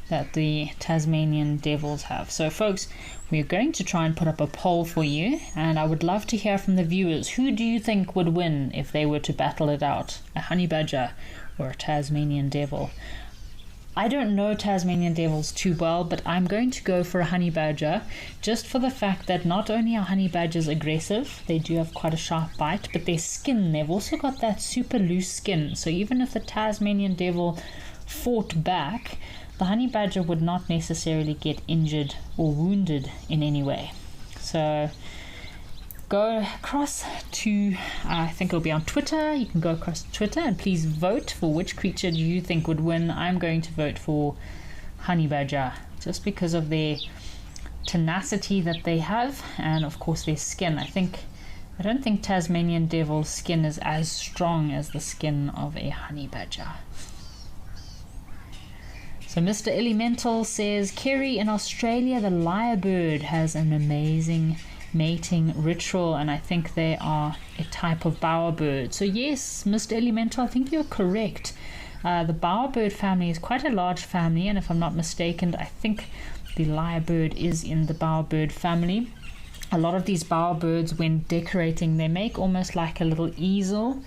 that the Tasmanian devils have. So folks, we're going to try and put up a poll for you, and I would love to hear from the viewers. Who do you think would win if they were to battle it out? A honey badger or a Tasmanian devil? I don't know Tasmanian devils too well, but I'm going to go for a honey badger, just for the fact that not only are honey badgers aggressive, they do have quite a sharp bite, but their skin, they've also got that super loose skin. So even if the Tasmanian devil fought back, the honey badger would not necessarily get injured or wounded in any way. So go across to, I think it'll be on Twitter. You can go across to Twitter and please vote for which creature do you think would win. I'm going to vote for honey badger, just because of their tenacity that they have, and of course their skin. I don't think Tasmanian devil's skin is as strong as the skin of a honey badger. So Mr. Elemental says, Kerry, in Australia the lyrebird has an amazing mating ritual, and I think they are a type of bowerbird. So yes, Mr. Elemental, I think you're correct. The bowerbird family is quite a large family, and if I'm not mistaken, I think the lyrebird is in the bowerbird family. A lot of these bowerbirds, when decorating, they make almost like a little easel,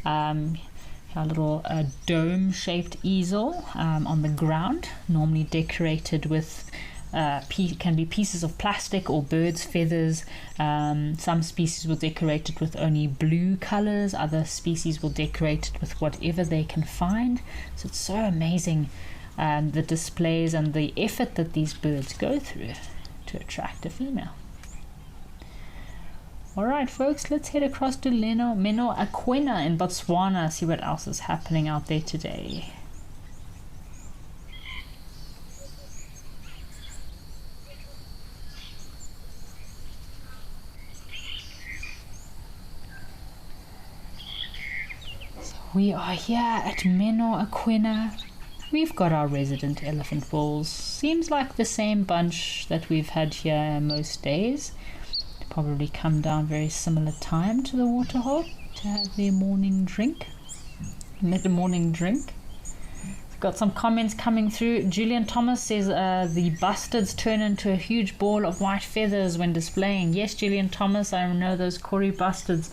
a little dome-shaped easel on the ground, normally decorated with can be pieces of plastic or birds' feathers. Some species will decorate it with only blue colors, other species will decorate it with whatever they can find. So it's so amazing the displays and the effort that these birds go through to attract a female. Alright folks, let's head across to Meno Aquena in Botswana, see what else is happening out there today. So we are here at Meno Aquena. We've got our resident elephant bulls. Seems like the same bunch that we've had here most days. Probably come down very similar time to the waterhole to have their morning drink. Mid-morning drink. Got some comments coming through. Julian Thomas says the bustards turn into a huge ball of white feathers when displaying. Yes, Julian Thomas, I know those Corey bustards.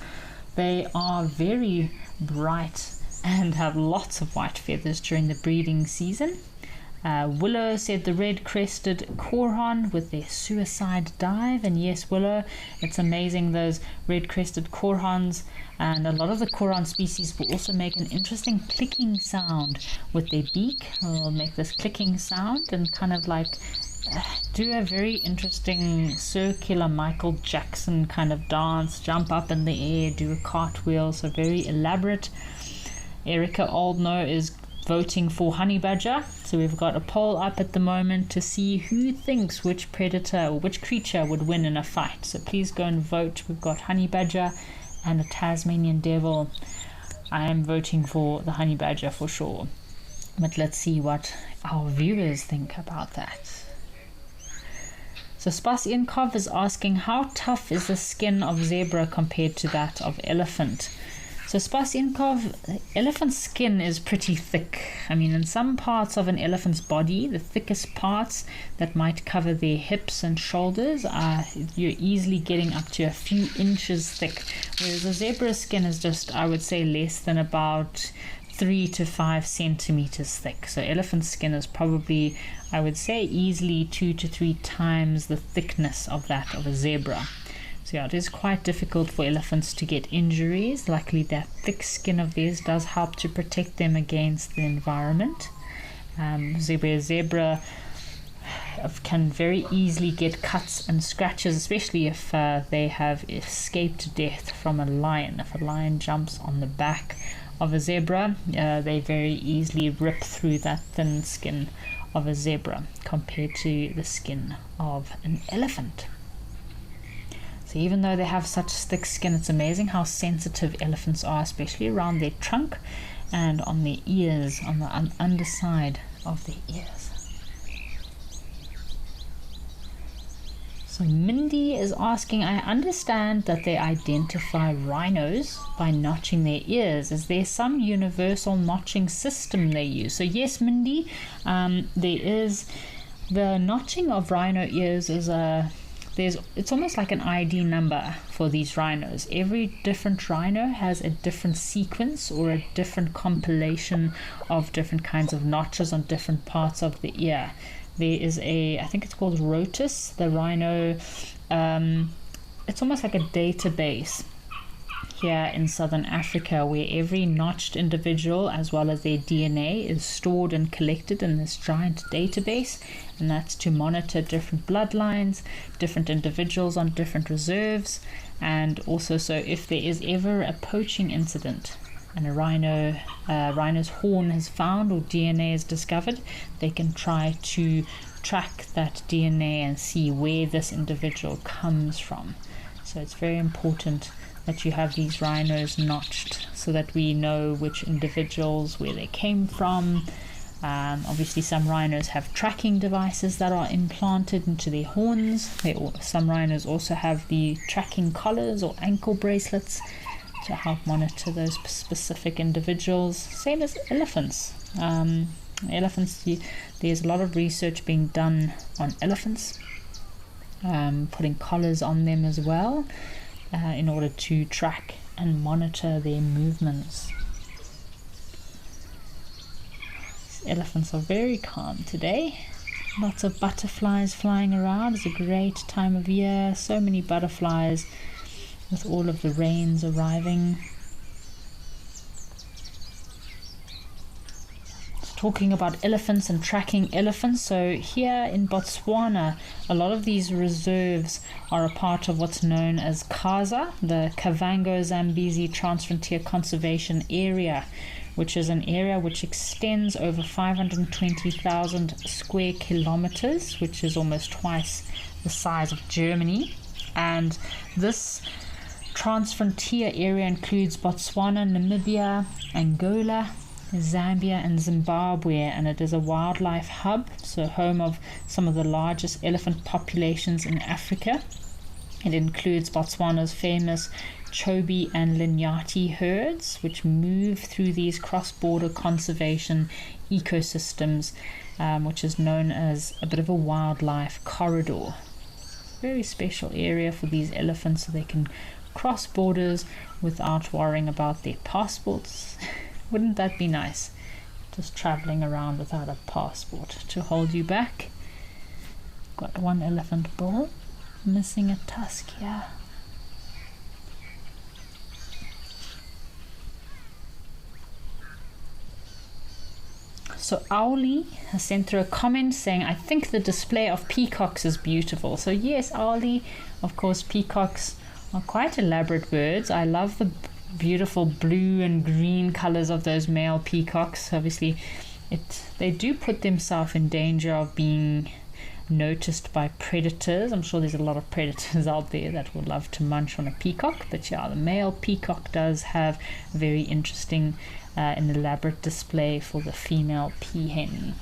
They are very bright and have lots of white feathers during the breeding season. Willow said the red-crested korhan with their suicide dive, and yes, Willow, it's amazing, those red-crested korhans, and a lot of the korhan species will also make an interesting clicking sound with their beak. They'll make this clicking sound and kind of like do a very interesting circular Michael Jackson kind of dance, jump up in the air, do a cartwheel, so very elaborate. Erica Oldno is voting for honey badger, so we've got a poll up at the moment to see who thinks which predator or which creature would win in a fight. So please go and vote. We've got honey badger and a Tasmanian devil. I am voting for the honey badger for sure, but let's see what our viewers think about that. So Spas Iankov is asking, how tough is the skin of zebra compared to that of elephant? So Spasinkov, elephant skin is pretty thick. I mean, in some parts of an elephant's body, the thickest parts that might cover their hips and shoulders you're easily getting up to a few inches thick, whereas a zebra's skin is just, I would say, less than about 3 to 5 centimeters thick. So elephant skin is probably, I would say, easily 2 to 3 times the thickness of that of a zebra. So yeah, it is quite difficult for elephants to get injuries. Luckily, that thick skin of theirs does help to protect them against the environment. Zebra can very easily get cuts and scratches, especially if they have escaped death from a lion. If a lion jumps on the back of a zebra, they very easily rip through that thin skin of a zebra compared to the skin of an elephant. So even though they have such thick skin, it's amazing how sensitive elephants are, especially around their trunk and on their ears, on the underside of their ears. So Mindy is asking, I understand that they identify rhinos by notching their ears. Is there some universal notching system they use? So yes, Mindy, there is. The notching of rhino ears is it's almost like an ID number for these rhinos. Every different rhino has a different sequence or a different compilation of different kinds of notches on different parts of the ear. There is I think it's called Rotus, the rhino. It's almost like a database here in southern Africa, where every notched individual as well as their DNA is stored and collected in this giant database, and that's to monitor different bloodlines, different individuals on different reserves, and also so if there is ever a poaching incident and a rhino's horn is found or DNA is discovered, they can try to track that DNA and see where this individual comes from. So it's very important that you have these rhinos notched so that we know which individuals, where they came from. Obviously some rhinos have tracking devices that are implanted into their horns. Some rhinos also have the tracking collars or ankle bracelets to help monitor those specific individuals. Same as elephants. There's a lot of research being done on elephants, putting collars on them as well, in order to track and monitor their movements. These elephants are very calm today. Lots of butterflies flying around. It's a great time of year. So many butterflies with all of the rains arriving. Talking about elephants and tracking elephants, so here in Botswana, a lot of these reserves are a part of what's known as KAZA, the Kavango Zambezi Transfrontier Conservation Area, which is an area which extends over 520,000 square kilometers, which is almost twice the size of Germany. And this transfrontier area includes Botswana, Namibia, Angola, Zambia and Zimbabwe, and it is a wildlife hub, so home of some of the largest elephant populations in Africa. It includes Botswana's famous Chobe and Linyati herds, which move through these cross-border conservation ecosystems, which is known as a bit of a wildlife corridor. Very special area for these elephants, so they can cross borders without worrying about their passports. Wouldn't that be nice? Just traveling around without a passport to hold you back. Got one elephant bull missing a tusk here. So Auli has sent through a comment saying, I think the display of peacocks is beautiful. So yes, Auli, of course, peacocks are quite elaborate birds. I love the beautiful blue and green colors of those male peacocks. Obviously they do put themselves in danger of being noticed by predators. I'm sure there's a lot of predators out there that would love to munch on a peacock, but yeah, the male peacock does have a very interesting and elaborate display for the female peahen.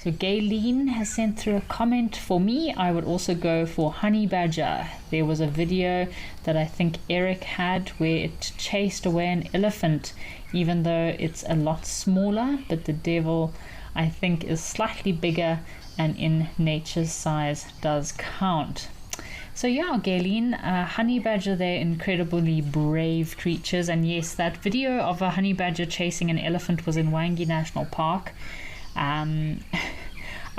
So Gayleen has sent through a comment. For me, I would also go for honey badger. There was a video that I think Eric had where it chased away an elephant, even though it's a lot smaller, but the devil I think is slightly bigger, and in nature's size does count. So yeah, Gayleen, honey badger, they're incredibly brave creatures, and yes, that video of a honey badger chasing an elephant was in Wangi National Park.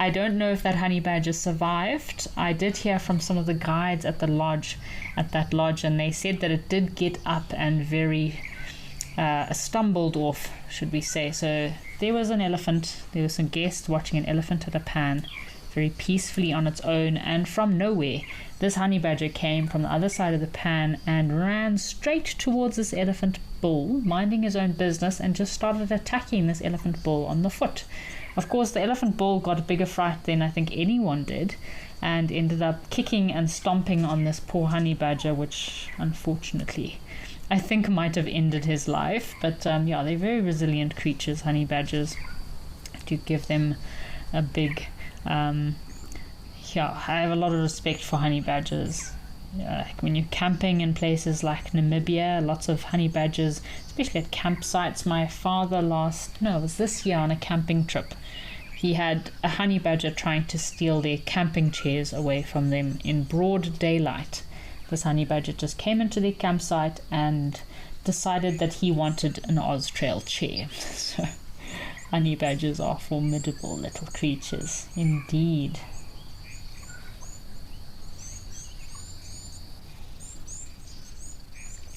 I don't know if that honey badger survived. I did hear from some of the guides at that lodge, and they said that it did get up and very stumbled off, should we say. So there was an elephant, there were some guests watching an elephant at a pan very peacefully on its own, and from nowhere this honey badger came from the other side of the pan and ran straight towards this elephant bull, minding his own business, and just started attacking this elephant bull on the foot. Of course, the elephant bull got a bigger fright than I think anyone did, and ended up kicking and stomping on this poor honey badger, which unfortunately I think might have ended his life. But yeah, they're very resilient creatures, honey badgers. To give them a big yeah, I have a lot of respect for honey badgers. Like when you're camping in places like Namibia, lots of honey badgers, especially at campsites. My father it was this year on a camping trip, he had a honey badger trying to steal their camping chairs away from them in broad daylight. This honey badger just came into their campsite and decided that he wanted an Austrail chair. So honey badgers are formidable little creatures indeed.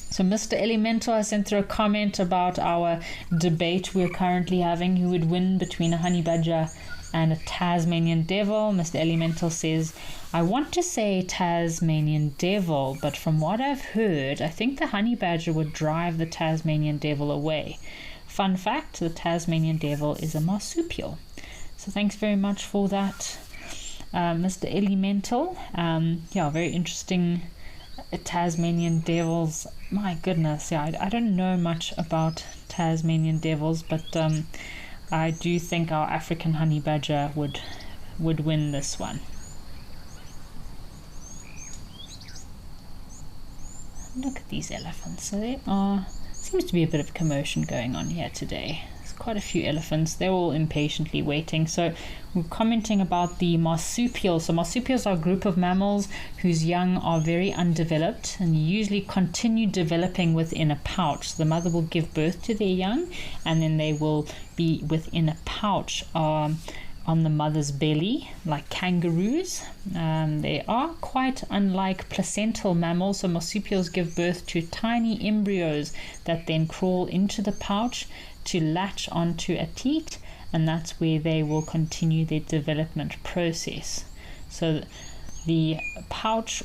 So Mr. Elemental has sent through a comment about our debate we're currently having, who would win between a honey badger and a Tasmanian devil. Mr. Elemental says, I want to say Tasmanian devil, but from what I've heard, I think the honey badger would drive the Tasmanian devil away. Fun fact, the Tasmanian devil is a marsupial. So thanks very much for that, Mr. Elemental. Yeah, very interesting. Tasmanian devils, my goodness, yeah, I don't know much about Tasmanian devils, but I do think our African honey badger would win this one. Look at these elephants. So there seems to be a bit of commotion going on here today. There's quite a few elephants. They're all impatiently waiting. So we're commenting about the marsupials. So marsupials are a group of mammals whose young are very undeveloped and usually continue developing within a pouch. The mother will give birth to their young, and then they will be within a pouch on the mother's belly, like kangaroos. They are quite unlike placental mammals. So marsupials give birth to tiny embryos that then crawl into the pouch to latch onto a teat, and that's where they will continue their development process. So the pouch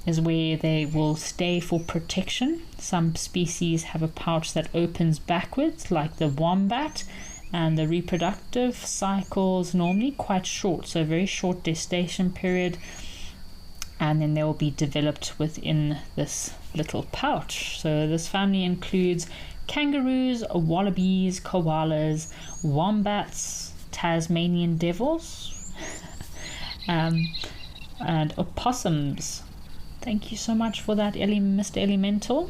is where they will stay for protection. Some species have a pouch that opens backwards, like the wombat, and the reproductive cycle is normally quite short, so a very short gestation period, and then they will be developed within this little pouch. So this family includes kangaroos, wallabies, koalas, wombats, Tasmanian devils, and opossums. Thank you so much for that, Mr. Elemental.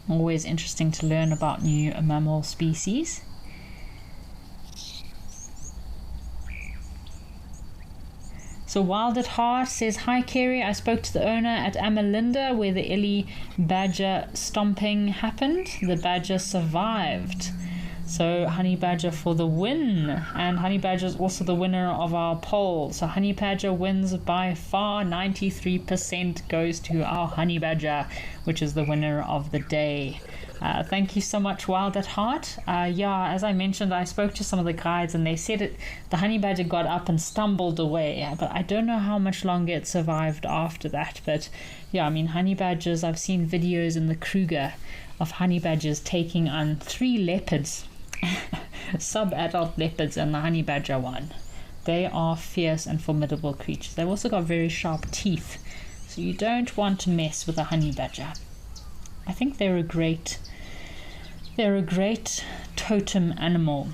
Always interesting to learn about new mammal species. So Wild at Heart says, hi Kerry, I spoke to the owner at Amalinda where the Ellie badger stomping happened. The badger survived. So honey badger for the win, and honey badger is also the winner of our poll. So honey badger wins by far. 93% goes to our honey badger, which is the winner of the day. Thank you so much, Wild at Heart. Yeah, as I mentioned, I spoke to some of the guides and they said the honey badger got up and stumbled away, but I don't know how much longer it survived after that. But yeah, I mean, honey badgers, I've seen videos in the Kruger of honey badgers taking on 3 leopards, sub-adult leopards, and the honey badger won. They are fierce and formidable creatures. They've also got very sharp teeth, so you don't want to mess with a honey badger. I think they're a great totem animal.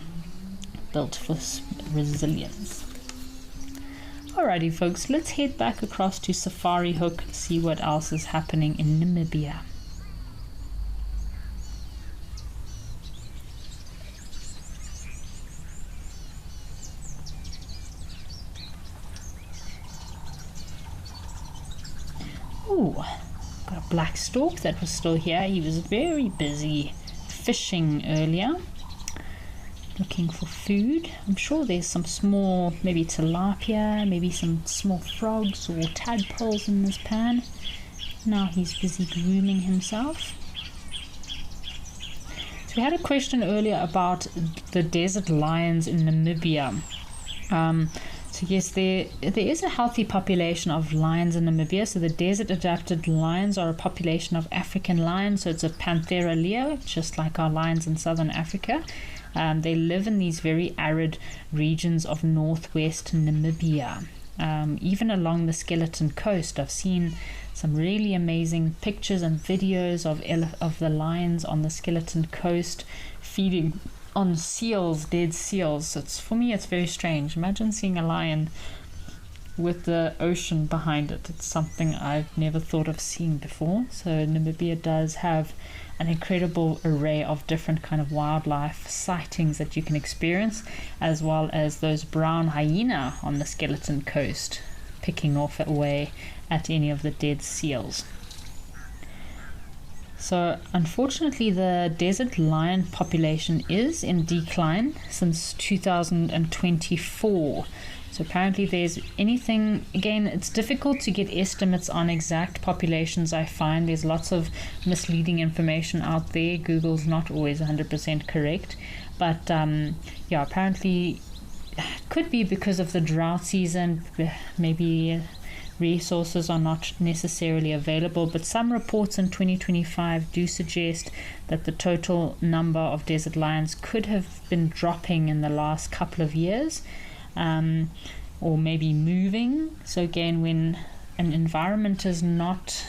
built for resilience. Alrighty folks, let's head back across to Safari Hook, see what else is happening in Namibia. Ooh, got a black stork that was still here. He was very busy fishing earlier, looking for food. I'm sure there's some small, maybe tilapia, maybe some small frogs or tadpoles in this pan. Now he's busy grooming himself. So we had a question earlier about the desert lions in Namibia. So yes, there is a healthy population of lions in Namibia. So the desert adapted lions are a population of African lions. So it's a Panthera leo, just like our lions in southern Africa. They live in these very arid regions of northwest Namibia. Even along the Skeleton Coast, I've seen some really amazing pictures and videos of the lions on the Skeleton Coast feeding on seals, dead seals. For me, it's very strange. Imagine seeing a lion with the ocean behind it. It's something I've never thought of seeing before. So Namibia does have an incredible array of different kind of wildlife sightings that you can experience, as well as those brown hyena on the Skeleton Coast picking off away at any of the dead seals. So unfortunately the desert lion population is in decline since 2024. So apparently there's anything, again, it's difficult to get estimates on exact populations. I find there's lots of misleading information out there. Google's not always 100% correct. But yeah, apparently it could be because of the drought season, maybe resources are not necessarily available, but some reports in 2025 do suggest that the total number of desert lions could have been dropping in the last couple of years, or maybe moving. So again, when an environment is not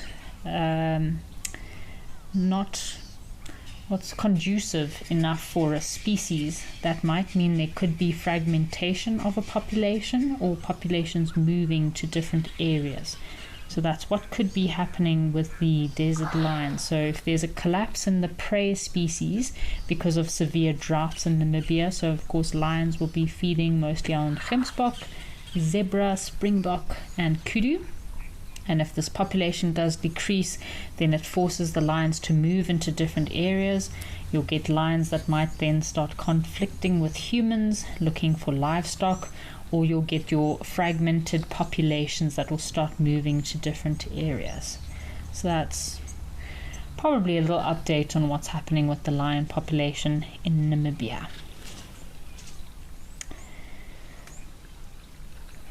what's conducive enough for a species, that might mean there could be fragmentation of a population or populations moving to different areas. So that's what could be happening with the desert lion. So if there's a collapse in the prey species because of severe droughts in Namibia, so of course lions will be feeding mostly on gemsbok, zebra, springbok and kudu. And if this population does decrease, then it forces the lions to move into different areas. You'll get lions that might then start conflicting with humans, looking for livestock, or you'll get your fragmented populations that will start moving to different areas. So that's probably a little update on what's happening with the lion population in Namibia.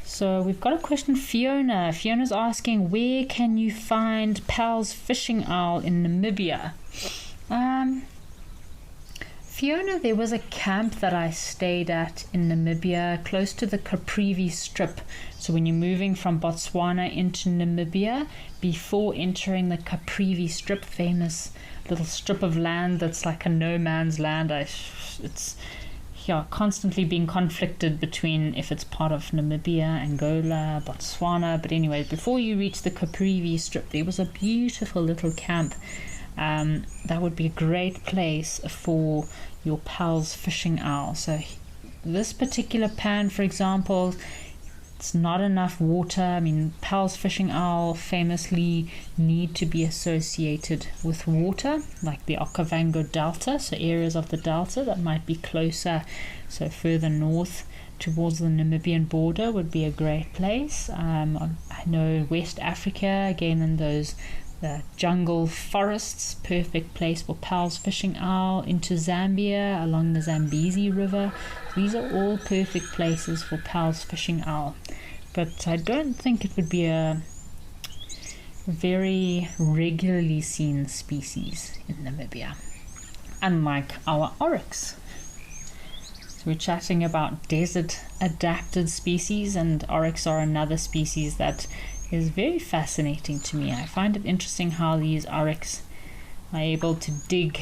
So we've got a question, Fiona. Fiona's asking, where can you find Pal's fishing owl in Namibia? Fiona, there was a camp that I stayed at in Namibia close to the Caprivi Strip. So when you're moving from Botswana into Namibia, before entering the Caprivi Strip, famous little strip of land that's like a no man's land, it's constantly being conflicted between if it's part of Namibia, Angola, Botswana. But anyway, before you reach the Caprivi Strip, there was a beautiful little camp. That would be a great place for your Pal's fishing owl. So this particular pan, for example, it's not enough water. I mean, Pal's fishing owl famously need to be associated with water, like the Okavango Delta, so areas of the delta that might be closer, so further north towards the Namibian border would be a great place. I know West Africa, again in those jungle forests, perfect place for Pal's fishing owl. Into Zambia, along the Zambezi River, these are all perfect places for Pal's fishing owl. But I don't think it would be a very regularly seen species in Namibia, unlike our oryx. So we're chatting about desert adapted species, and oryx are another species that is very fascinating to me. I find it interesting how these oryx are able to dig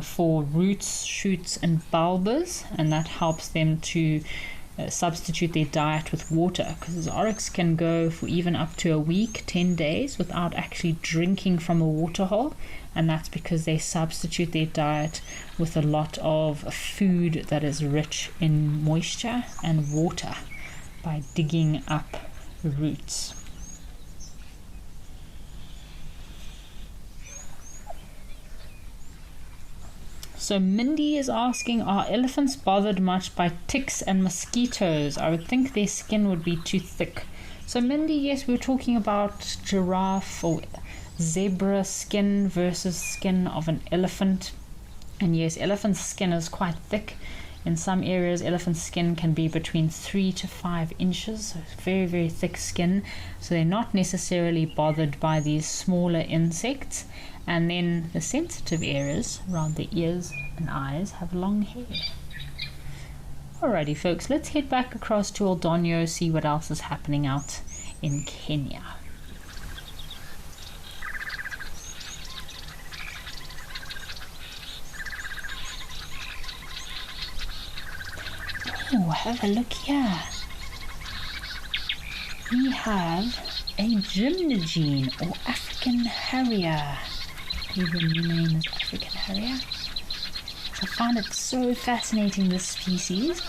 for roots, shoots and bulbs, and that helps them to substitute their diet with water, because oryx can go for even up to a week, 10 days, without actually drinking from a waterhole, and that's because they substitute their diet with a lot of food that is rich in moisture and water by digging up roots. So Mindy is asking, are elephants bothered much by ticks and mosquitoes? I would think their skin would be too thick. So Mindy, yes, we were talking about giraffe or zebra skin versus skin of an elephant. And yes, elephant's skin is quite thick. In some areas, elephant skin can be between 3 to 5 inches. So very, very thick skin. So they're not necessarily bothered by these smaller insects. And then the sensitive areas around the ears and eyes have long hair. Alrighty folks, let's head back across to Oldonyo, see what else is happening out in Kenya. Oh, have a look here. We have a gymnogene or African harrier. The new name is African harrier. I find it so fascinating, this species.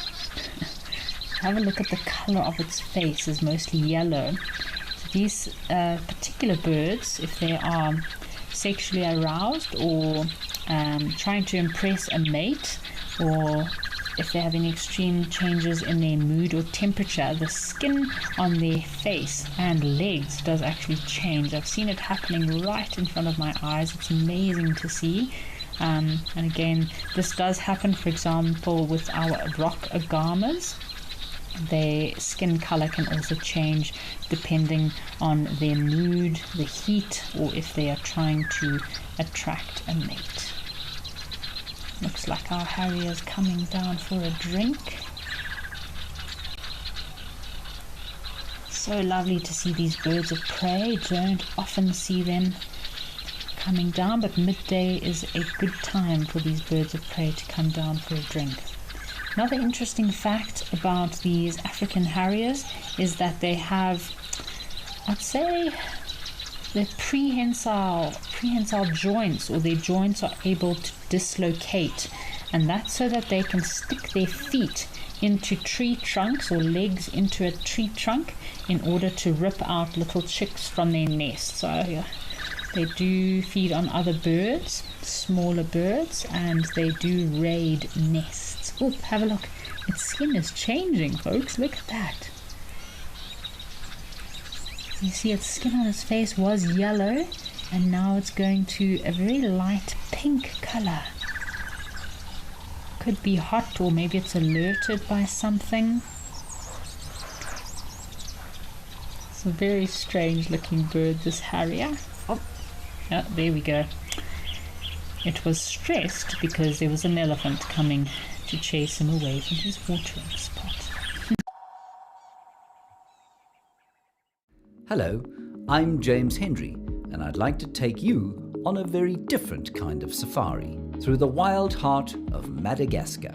Have a look at the color of its face, is mostly yellow. So these particular birds, if they are sexually aroused or trying to impress a mate, or if they have any extreme changes in their mood or temperature, the skin on their face and legs does actually change. I've seen it happening right in front of my eyes. It's amazing to see. And again, this does happen, for example, with our rock agamas. Their skin color can also change depending on their mood, the heat, or if they are trying to attract a mate. Looks like our harrier's coming down for a drink. So lovely to see these birds of prey. Don't often see them coming down, but midday is a good time for these birds of prey to come down for a drink. Another interesting fact about these African harriers is that they have, I'd say, their prehensile joints, or their joints are able to dislocate, and that's so that they can stick their feet into tree trunks or legs into a tree trunk in order to rip out little chicks from their nest. So they do feed on other birds, smaller birds, and they do raid nests. Oh, have a look. Its skin is changing, folks. Look at that. You see its skin on its face was yellow, and now it's going to a very light pink color. Could be hot, or maybe it's alerted by something. It's a very strange looking bird, this harrier. Oh, there we go. It was stressed because there was an elephant coming to chase him away from his watering spot. Hello, I'm James Hendry, and I'd like to take you on a very different kind of safari through the wild heart of Madagascar.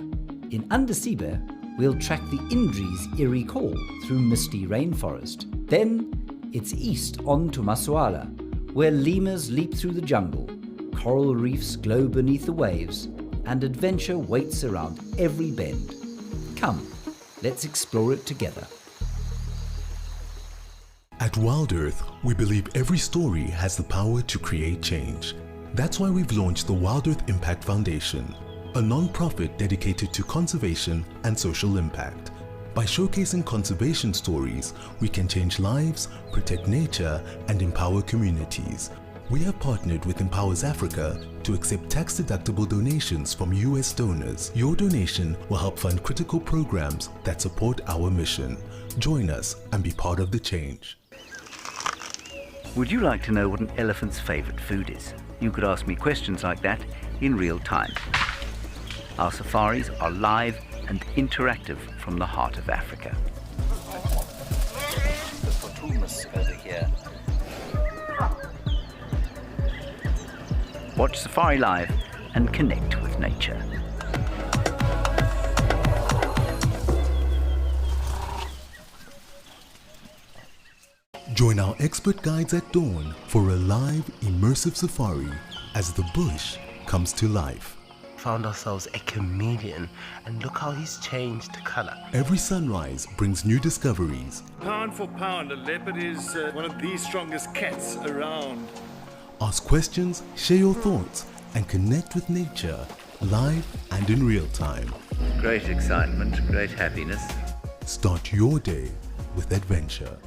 In Undersea, we'll track the Indri's eerie call through misty rainforest. Then it's east on to Masuala, where lemurs leap through the jungle, coral reefs glow beneath the waves, and adventure waits around every bend. Come, let's explore it together. At Wild Earth, we believe every story has the power to create change. That's why we've launched the Wild Earth Impact Foundation, a non-profit dedicated to conservation and social impact. By showcasing conservation stories, we can change lives, protect nature, and empower communities. We have partnered with Empowers Africa to accept tax-deductible donations from US donors. Your donation will help fund critical programs that support our mission. Join us and be part of the change. Would you like to know what an elephant's favorite food is? You could ask me questions like that in real time. Our safaris are live and interactive from the heart of Africa. The Potumus over here. Watch Safari Live and connect with nature. Join our expert guides at dawn for a live, immersive safari as the bush comes to life. Found ourselves a chameleon, and look how he's changed color. Every sunrise brings new discoveries. Pound for pound, a leopard is one of the strongest cats around. Ask questions, share your thoughts, and connect with nature live and in real time. Great excitement, great happiness. Start your day with adventure.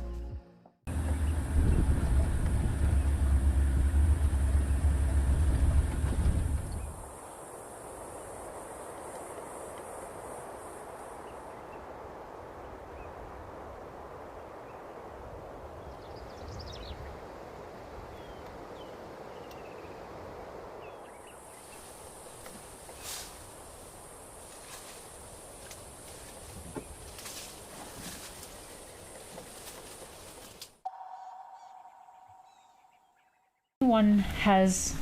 Anyone has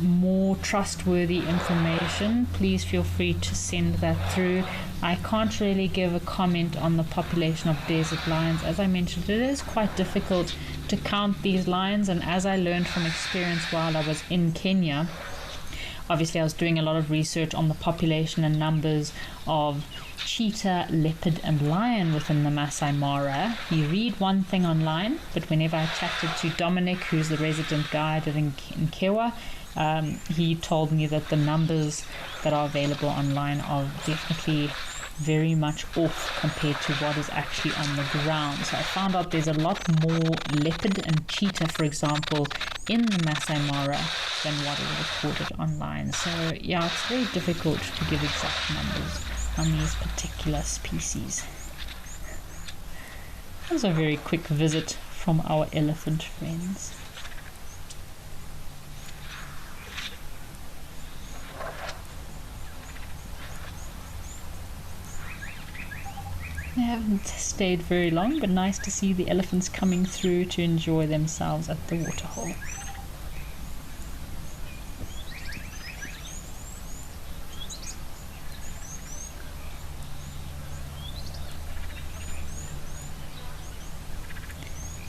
more trustworthy information, please feel free to send that through. I can't really give a comment on the population of desert lions. As I mentioned, it is quite difficult to count these lions, and as I learned from experience while I was in Kenya, obviously I was doing a lot of research on the population and numbers of cheetah, leopard and lion within the Masai Mara. You read one thing online, but whenever I chatted to Dominic, who's the resident guide in Kewa, he told me that the numbers that are available online are definitely very much off compared to what is actually on the ground. So I found out there's a lot more leopard and cheetah, for example, in the Masai Mara than what is recorded online. So yeah, it's very difficult to give exact numbers on these particular species. That was a very quick visit from our elephant friends. They haven't stayed very long, but nice to see the elephants coming through to enjoy themselves at the waterhole.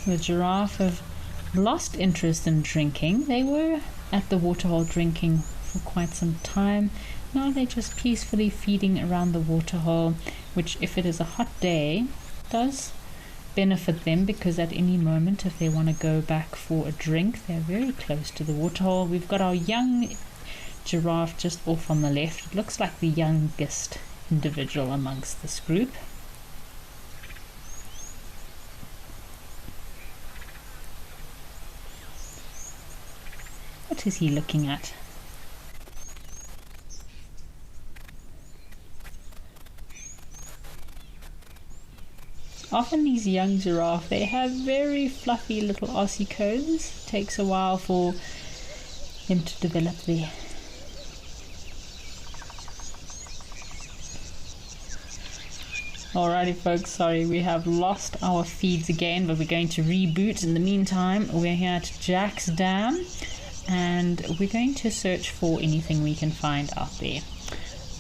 The giraffe have lost interest in drinking. They were at the waterhole drinking for quite some time. Now they're just peacefully feeding around the waterhole, which, if it is a hot day, does benefit them, because at any moment, if they want to go back for a drink, they're very close to the waterhole. We've got our young giraffe just off on the left. It looks like the youngest individual amongst this group. What is he looking at? Often these young giraffe, they have very fluffy little ossicles. It takes a while for them to develop there. Alrighty folks, sorry, we have lost our feeds again, but we're going to reboot. In the meantime, we're here at Jack's Dam, and we're going to search for anything we can find out there.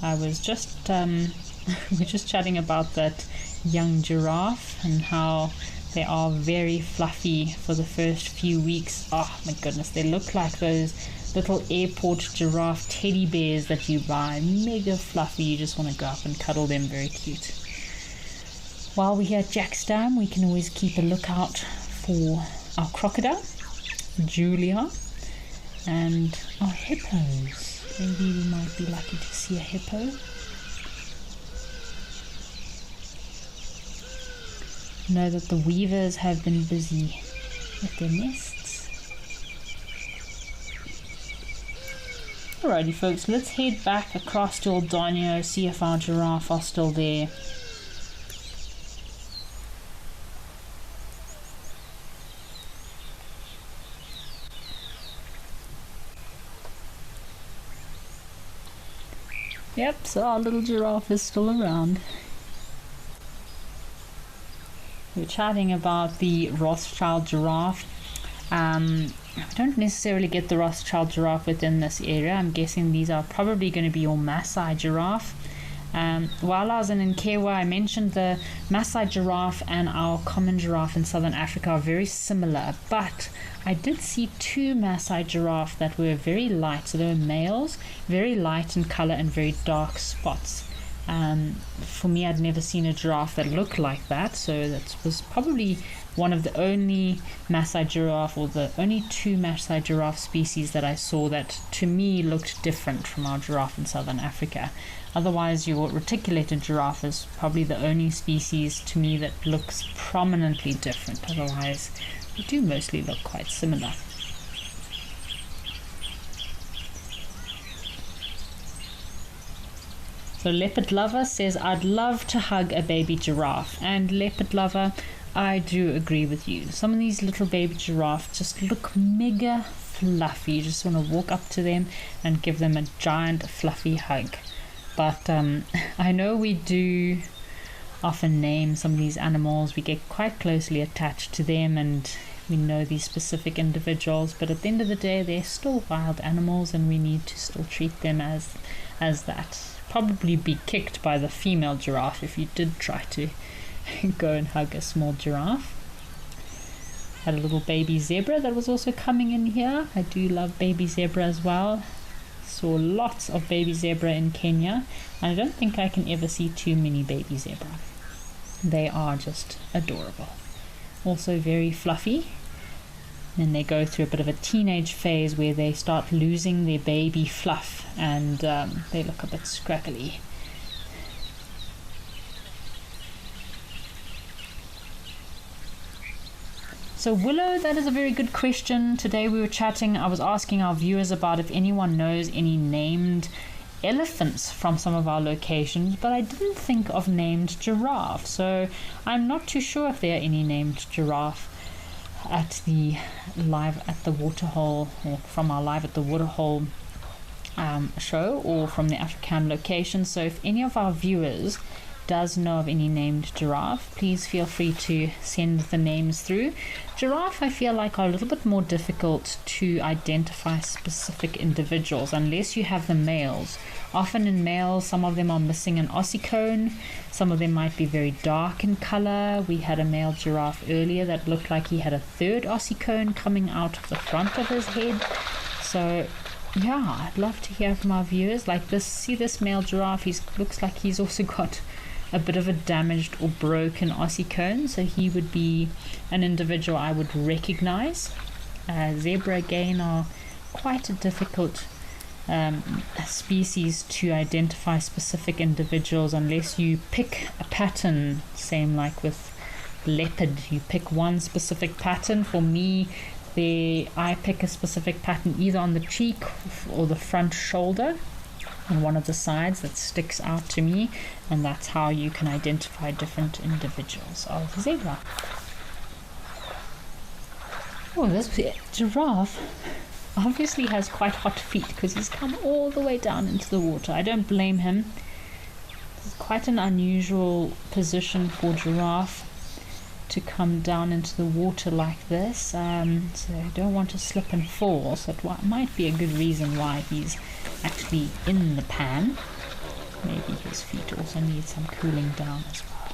I was just we're just chatting about that young giraffe and how they are very fluffy for the first few weeks. Oh my goodness, they look like those little airport giraffe teddy bears that you buy. Mega fluffy, you just want to go up and cuddle them. Very cute. While we're here at Jack's Dam, we can always keep a lookout for our crocodile, Julia, and our hippos. Maybe we might be lucky to see a hippo. Know that the weavers have been busy with their nests. Alrighty folks, let's head back across to Old Donio, see if our giraffe are still there. Yep, so our little giraffe is still around. We're chatting about the Rothschild giraffe. I don't necessarily get the Rothschild giraffe within this area. I'm guessing these are probably going to be your Maasai giraffe. While I was in Nkewa, I mentioned the Maasai giraffe and our common giraffe in southern Africa are very similar, but I did see two Maasai giraffe that were very light. So they were males, very light in color and very dark spots. For me, I'd never seen a giraffe that looked like that, so that was probably one of the only Maasai giraffe, or the only two Maasai giraffe species that I saw that to me looked different from our giraffe in southern Africa. Otherwise, your reticulated giraffe is probably the only species to me that looks prominently different. Otherwise, they do mostly look quite similar. So Leopard Lover says, I'd love to hug a baby giraffe. And Leopard Lover, I do agree with you. Some of these little baby giraffes just look mega fluffy. You just want to walk up to them and give them a giant fluffy hug. But I know we do often name some of these animals. We get quite closely attached to them and we know these specific individuals. But at the end of the day, they're still wild animals and we need to still treat them as that. Probably be kicked by the female giraffe if you did try to go and hug a small giraffe. Had a little baby zebra that was also coming in here. I do love baby zebra as well. Saw lots of baby zebra in Kenya, and I don't think I can ever see too many baby zebra. They are just adorable. Also very fluffy. Then they go through a bit of a teenage phase where they start losing their baby fluff and they look a bit scraggly. So Willow, that is a very good question. Today we were chatting, I was asking our viewers about if anyone knows any named elephants from some of our locations, but I didn't think of named giraffe. So I'm not too sure if there are any named giraffe at the live at the waterhole, or from our live at the waterhole show, or from the African location. So if any of our viewers does know of any named giraffe, please feel free to send the names through. Giraffe, I feel like, are a little bit more difficult to identify specific individuals unless you have the males. Often in males, some of them are missing an ossicone, some of them might be very dark in color. We had a male giraffe earlier that looked like he had a third ossicone coming out of the front of his head. So yeah, I'd love to hear from our viewers. Like this, see this male giraffe, he looks like he's also got a bit of a damaged or broken ossicone, so he would be an individual I would recognize. Zebra again are quite a difficult species to identify specific individuals unless you pick a pattern. Same like with leopard, you pick one specific pattern. For me, I pick a specific pattern either on the cheek or the front shoulder, on one of the sides that sticks out to me, and that's how you can identify different individuals of zebra. Oh, this giraffe obviously has quite hot feet because he's come all the way down into the water. I don't blame him. It's quite an unusual position for giraffe to come down into the water like this, so I don't want to slip and fall, so it might be a good reason why he's actually in the pan. Maybe his feet also need some cooling down as well.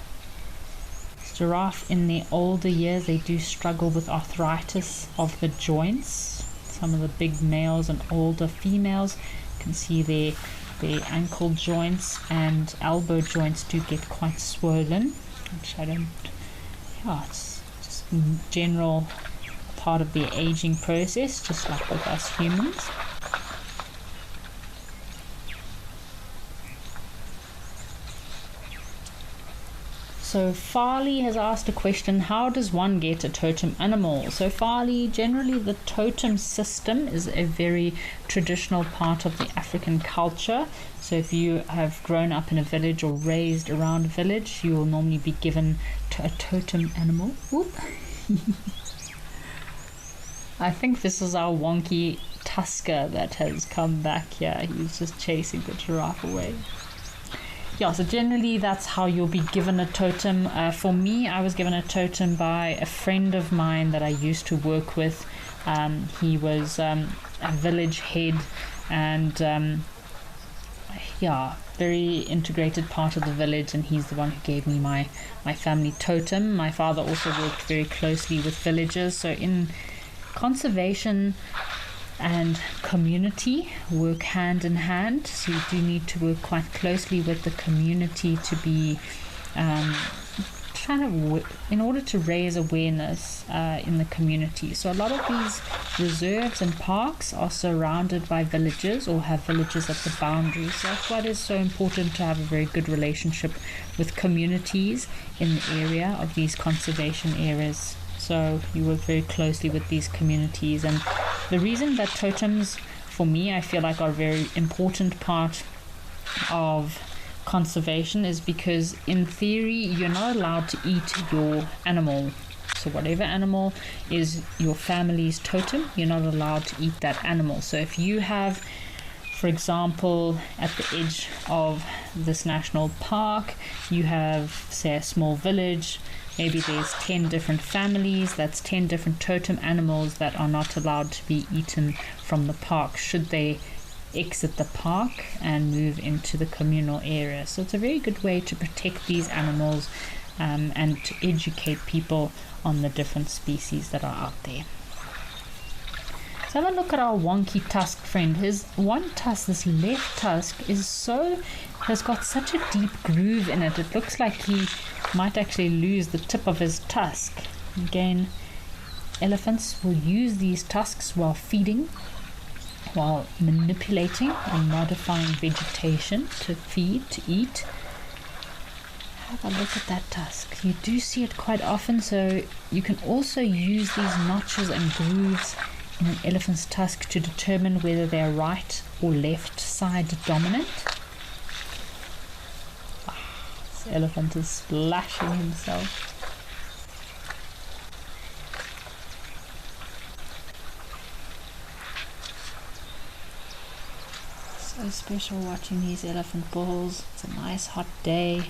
Giraffe in their older years, they do struggle with arthritis of the joints. Some of the big males and older females, you can see their ankle joints and elbow joints do get quite swollen, which I don't. Yeah, it's just general part of their aging process, just like with us humans. So Farley has asked a question, how does one get a totem animal? So Farley, generally the totem system is a very traditional part of the African culture. So if you have grown up in a village or raised around a village, you will normally be given a totem animal. Whoop. I think this is our wonky tusker that has come back here. He's just chasing the giraffe away. Yeah, so generally that's how you'll be given a totem. For me, I was given a totem by a friend of mine that I used to work with He was a village head and very integrated part of the village, and he's the one who gave me my family totem. My father also worked very closely with villagers, so in conservation and community work hand in hand. So you do need to work quite closely with the community to be in order to raise awareness in the community. So a lot of these reserves and parks are surrounded by villages or have villages at the boundaries. So that's why it is so important to have a very good relationship with communities in the area of these conservation areas. So you work very closely with these communities, and the reason that totems for me I feel like are a very important part of conservation is because in theory you're not allowed to eat your animal. So whatever animal is your family's totem, you're not allowed to eat that animal. So if you have, for example, at the edge of this national park, you have, say, a small village, maybe there's 10 different families, that's 10 different totem animals that are not allowed to be eaten from the park should they exit the park and move into the communal area. So it's a very good way to protect these animals and to educate people on the different species that are out there. So have a look at our wonky tusk friend. His one tusk, this left tusk, has got such a deep groove in it. It looks like he might actually lose the tip of his tusk. Again, elephants will use these tusks while feeding, while manipulating and modifying vegetation to feed, to eat. Have a look at that tusk. You do see it quite often, so you can also use these notches and grooves in an elephant's tusk to determine whether they are right or left side dominant. This elephant is splashing himself. So special watching these elephant bulls. It's a nice hot day.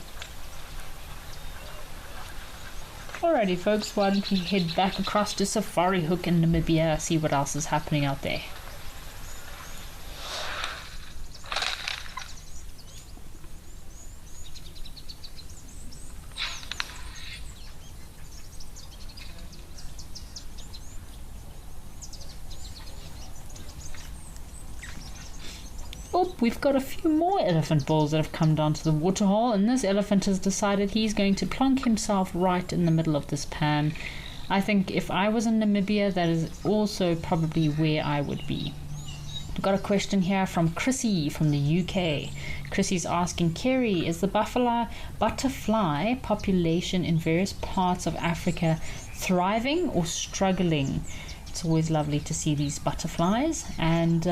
Alrighty folks, why don't we head back across to Safari Hook in Namibia, see what else is happening out there. Oh, we've got a few more elephant bulls that have come down to the waterhole, and this elephant has decided he's going to plonk himself right in the middle of this pan. I think if I was in Namibia, that is also probably where I would be. I've got a question here from Chrissy from the UK. Chrissy's asking, Kerry, is the butterfly population in various parts of Africa thriving or struggling? It's always lovely to see these butterflies. And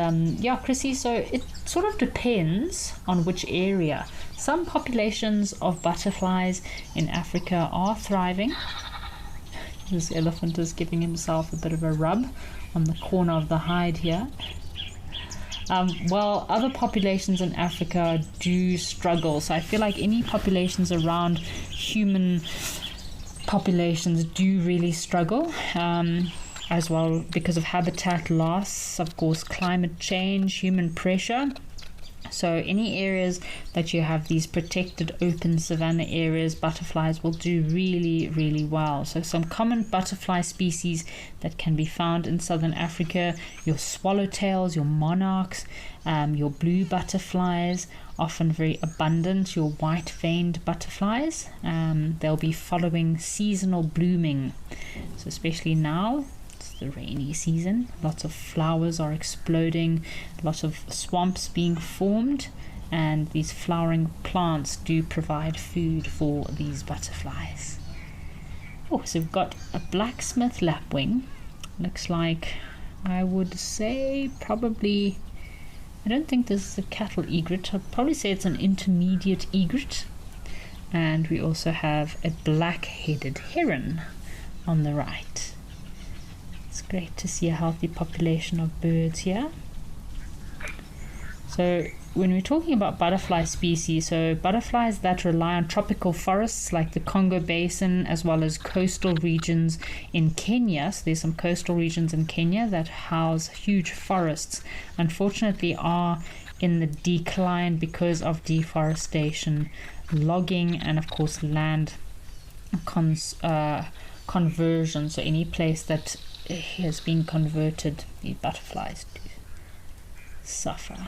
Chrissy, so it sort of depends on which area. Some populations of butterflies in Africa are thriving. This elephant is giving himself a bit of a rub on the corner of the hide here. While other populations in Africa do struggle. So I feel like any populations around human populations do really struggle. As well because of habitat loss, of course, climate change, human pressure. So any areas that you have these protected open savanna areas, butterflies will do really, really well. So some common butterfly species that can be found in southern Africa, your swallowtails, your monarchs, your blue butterflies, often very abundant, your white-veined butterflies. They'll be following seasonal blooming. So especially now, the rainy season, lots of flowers are exploding, lots of swamps being formed, and these flowering plants do provide food for these butterflies. Oh, so we've got a blacksmith lapwing. Looks like, I would say probably, I don't think this is a cattle egret, I'd probably say it's an intermediate egret. And we also have a black-headed heron on the right. It's great to see a healthy population of birds here. So when we're talking about butterfly species, so butterflies that rely on tropical forests like the Congo Basin, as well as coastal regions in Kenya. So there's some coastal regions in Kenya that house huge forests, unfortunately are in the decline because of deforestation, logging, and of course land conversion. So any place that has been converted, the butterflies do suffer.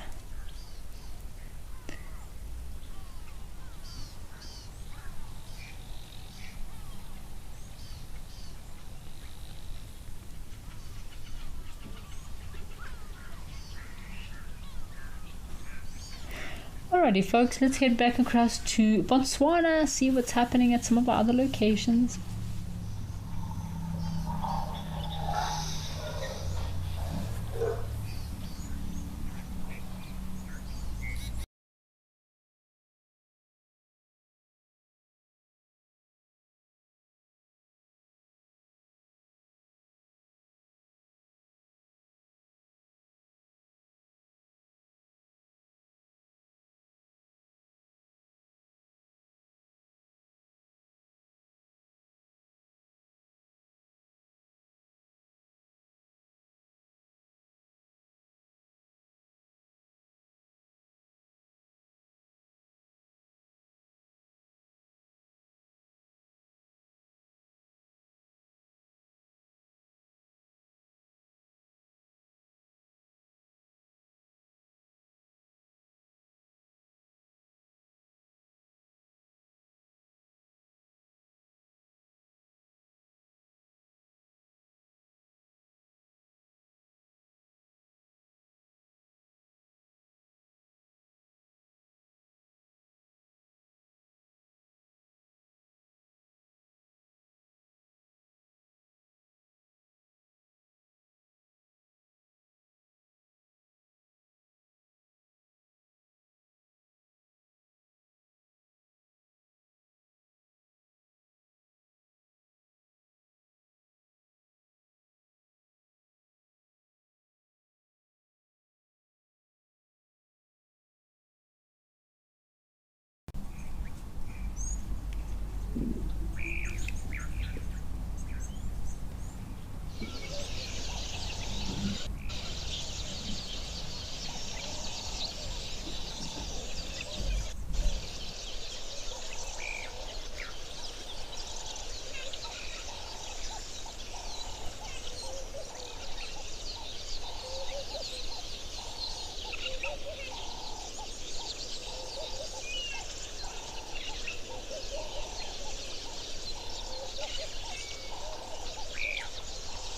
Alrighty folks, let's head back across to Botswana, see what's happening at some of our other locations.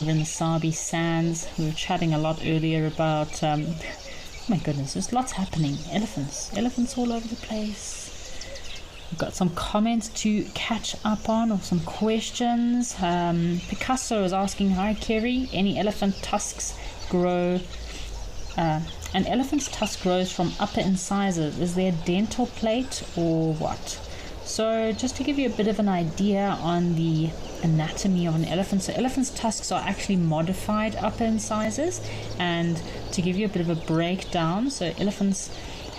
In the Sabi Sands, we were chatting a lot earlier about my goodness, there's lots happening. Elephants all over the place. We've got some comments to catch up on, or some questions. Picasso is asking, hi Kerry, any elephant tusks grow? An elephant's tusk grows from upper incisors. Is there a dental plate or what? So just to give you a bit of an idea on the anatomy of an elephant, so elephant's tusks are actually modified upper incisors, and to give you a bit of a breakdown, so elephants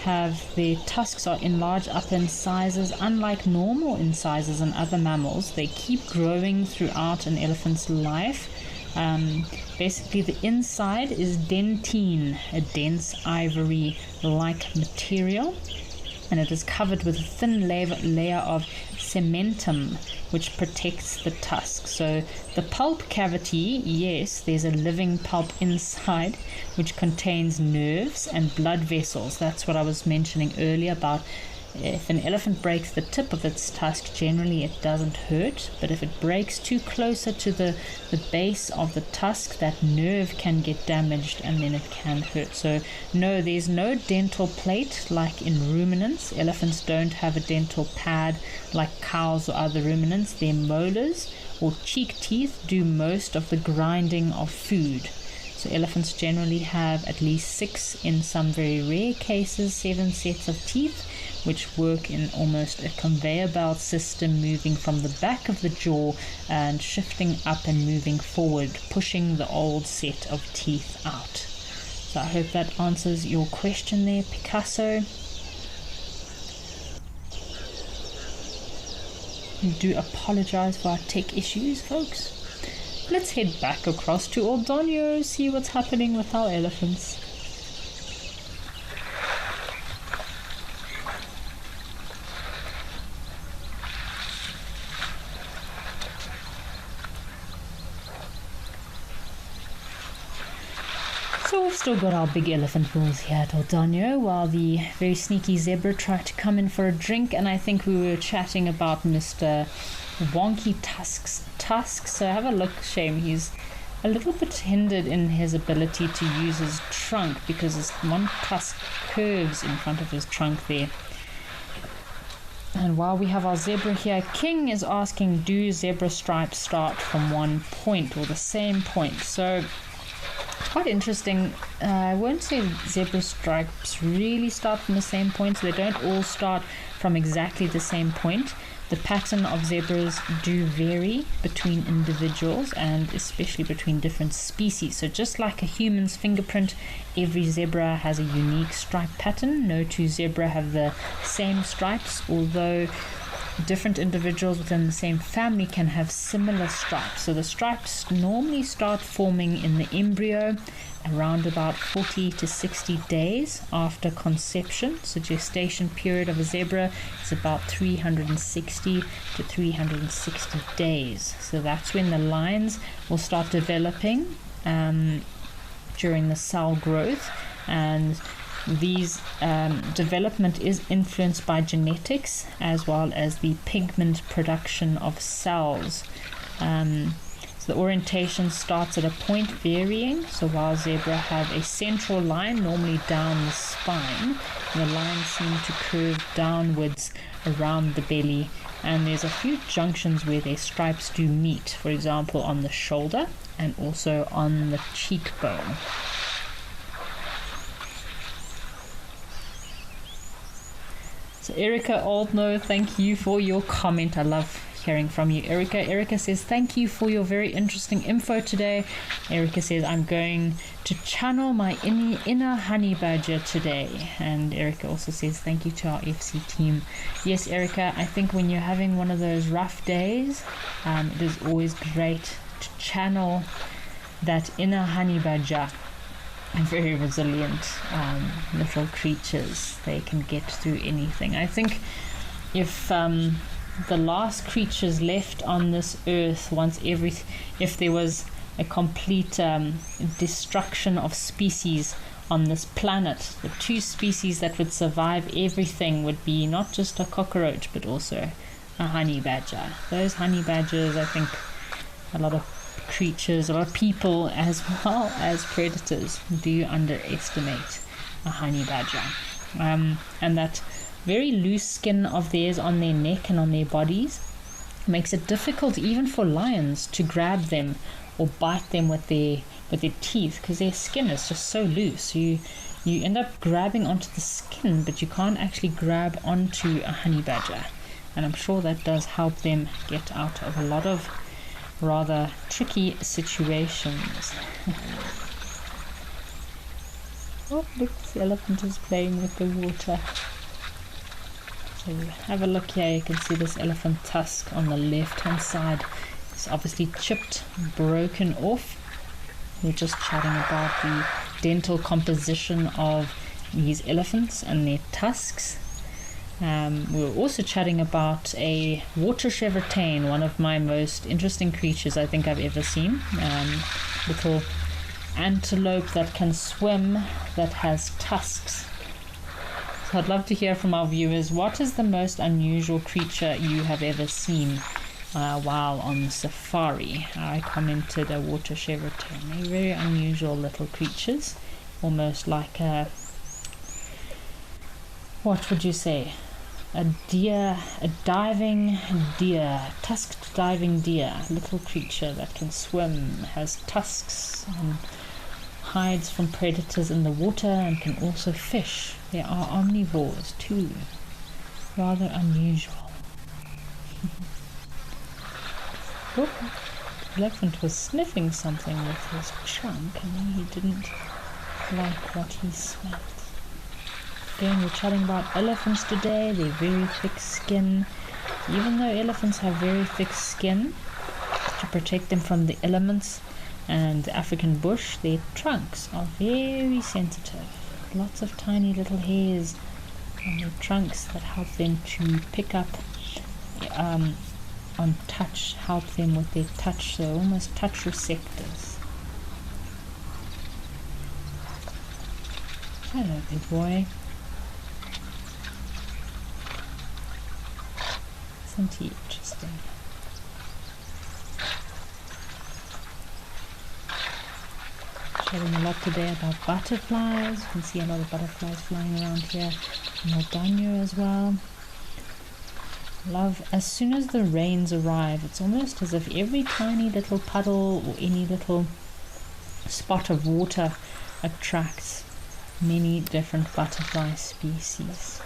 have their tusks are enlarged upper incisors. Unlike normal incisors and other mammals, they keep growing throughout an elephant's life. Basically the inside is dentine, a dense ivory like material, and it is covered with a thin layer of cementum which protects the tusk. So the pulp cavity, yes, there's a living pulp inside which contains nerves and blood vessels. That's what I was mentioning earlier about if an elephant breaks the tip of its tusk, generally it doesn't hurt, but if it breaks too closer to the base of the tusk, that nerve can get damaged and then it can hurt. So no, there's no dental plate like in ruminants. Elephants don't have a dental pad like cows or other ruminants. Their molars or cheek teeth do most of the grinding of food. So elephants generally have at least 6, in some very rare cases 7 sets of teeth, which work in almost a conveyor belt system, moving from the back of the jaw and shifting up and moving forward, pushing the old set of teeth out. So I hope that answers your question there, Picasso. I do apologize for our tech issues, folks. Let's head back across to Oldonio, see what's happening with our elephants. So we've still got our big elephant bulls here at Oldonio, while the very sneaky zebra tried to come in for a drink, and I think we were chatting about Mr. Wonky Tusk's tusks. So have a look, Shame. He's a little bit hindered in his ability to use his trunk because his one tusk curves in front of his trunk there. And while we have our zebra here, King is asking, do zebra stripes start from one point or the same point? So quite interesting. I won't say zebra stripes really start from the same point, so they don't all start from exactly the same point. The pattern of zebras do vary between individuals and especially between different species. So just like a human's fingerprint, every zebra has a unique stripe pattern. No two zebra have the same stripes, although different individuals within the same family can have similar stripes. So the stripes normally start forming in the embryo around about 40 to 60 days after conception. So gestation period of a zebra is about 360 to 360 days. So that's when the lines will start developing during the cell growth, and these development is influenced by genetics as well as the pigment production of cells. So the orientation starts at a point varying. So while zebra have a central line normally down the spine, the lines seem to curve downwards around the belly, and there's a few junctions where their stripes do meet, for example on the shoulder and also on the cheekbone. So Erica Oldno, thank you for your comment. I love hearing from you, Erica. Erica says, thank you for your very interesting info today. Erica says, I'm going to channel my inner honey badger today. And Erica also says, thank you to our FC team. Yes, Erica, I think when you're having one of those rough days, it is always great to channel that inner honey badger. Very resilient little creatures. They can get through anything. I think if the last creatures left on this earth, if there was a complete destruction of species on this planet, the two species that would survive everything would be not just a cockroach but also a honey badger. Those honey badgers, I think a lot of creatures, a lot of people as well as predators do underestimate a honey badger. And that very loose skin of theirs on their neck and on their bodies makes it difficult even for lions to grab them or bite them with their teeth, because their skin is just so loose. You end up grabbing onto the skin, but you can't actually grab onto a honey badger, and I'm sure that does help them get out of a lot of rather tricky situations. Oh, look, the elephant is playing with the water. So have a look here. You can see this elephant tusk on the left hand side. It's obviously chipped, broken off. We're just chatting about the dental composition of these elephants and their tusks. We were also chatting about a water chevrotain, one of my most interesting creatures I think I've ever seen. Little antelope that can swim, that has tusks. So I'd love to hear from our viewers, what is the most unusual creature you have ever seen while on safari? I commented a water chevrotain. They're very unusual little creatures, almost like a, what would you say? A deer, a diving deer, tusked diving deer, little creature that can swim, has tusks, and hides from predators in the water and can also fish. They are omnivores too. Rather unusual. Oh, the elephant was sniffing something with his trunk and then he didn't like what he smelt. Again, we're chatting about elephants today. They're very thick skin. Even though elephants have very thick skin to protect them from the elements and the African bush, their trunks are very sensitive. Lots of tiny little hairs on their trunks that help them to pick up on touch, help them with their touch, so almost touch receptors. Hello, big boy. Isn't he interesting? Chatting a lot today about butterflies. You can see a lot of butterflies flying around here. Mordanyo as well. Love, as soon as the rains arrive, it's almost as if every tiny little puddle or any little spot of water attracts many different butterfly species.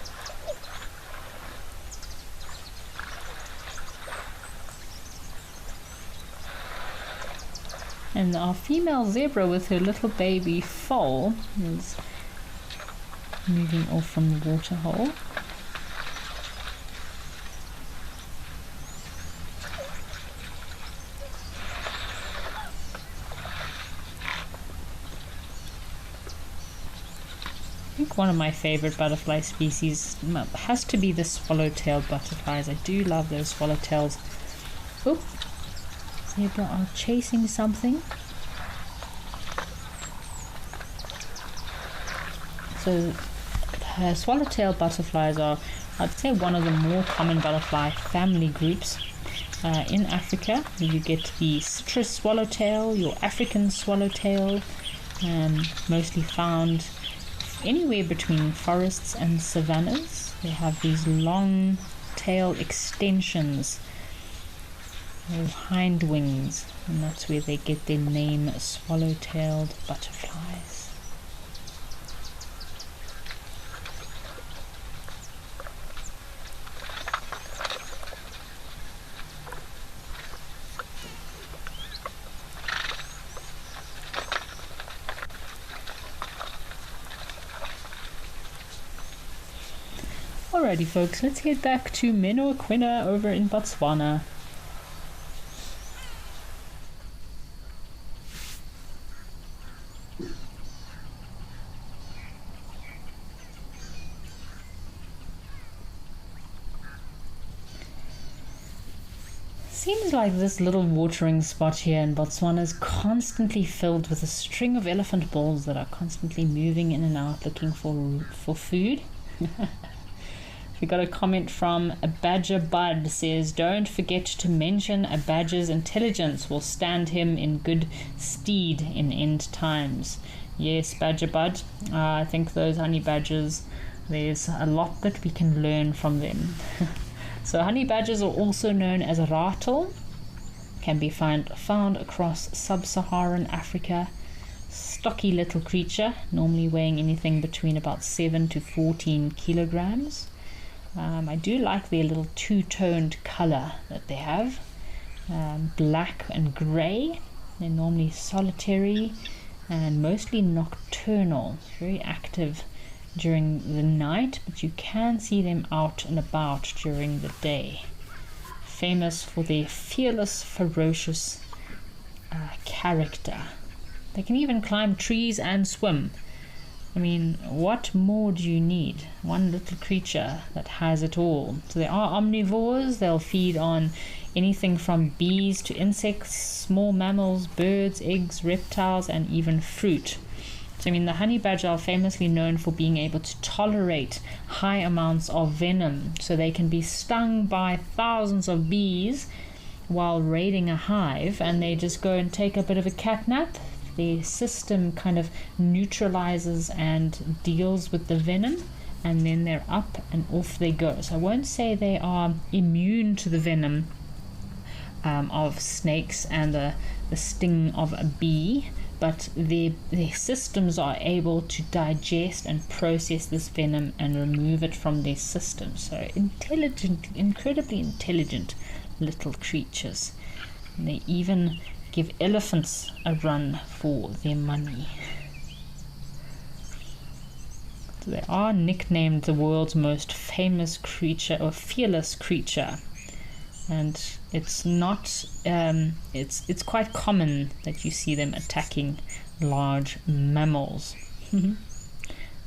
And our female zebra with her little baby foal is moving off from the waterhole. I think one of my favorite butterfly species has to be the swallow-tailed butterflies. I do love those swallowtails. Oh, zebra are chasing something. So swallowtail butterflies are, I'd say, one of the more common butterfly family groups. In Africa, you get the citrus swallowtail, your African swallowtail, mostly found anywhere between forests and savannas. They have these long tail extensions, or hind wings, and that's where they get their name, swallow-tailed butterflies. Alrighty folks, let's head back to Menoaquina over in Botswana. Seems like this little watering spot here in Botswana is constantly filled with a string of elephant bulls that are constantly moving in and out looking for food. We got a comment from a Badger Bud, says, don't forget to mention a badger's intelligence will stand him in good stead in end times. Yes, Badger Bud, I think those honey badgers, there's a lot that we can learn from them. So honey badgers are also known as ratel, can be found across sub-Saharan Africa. Stocky little creature, normally weighing anything between about 7 to 14 kilograms. I do like their little two-toned color that they have, black and grey. They're normally solitary and mostly nocturnal, very active during the night, but you can see them out and about during the day. Famous for their fearless, ferocious character. They can even climb trees and swim. I mean, what more do you need? One little creature that has it all. So they are omnivores. They'll feed on anything from bees to insects, small mammals, birds, eggs, reptiles, and even fruit. So I mean, the honey badger are famously known for being able to tolerate high amounts of venom. So they can be stung by thousands of bees while raiding a hive, and they just go and take a bit of a cat nap. Their system kind of neutralizes and deals with the venom, and then they're up and off they go. So I won't say they are immune to the venom of snakes and the sting of a bee, but their systems are able to digest and process this venom and remove it from their system. So intelligent, incredibly intelligent little creatures. And they even give elephants a run for their money. So they are nicknamed the world's most famous creature or fearless creature. And it's not, it's quite common that you see them attacking large mammals.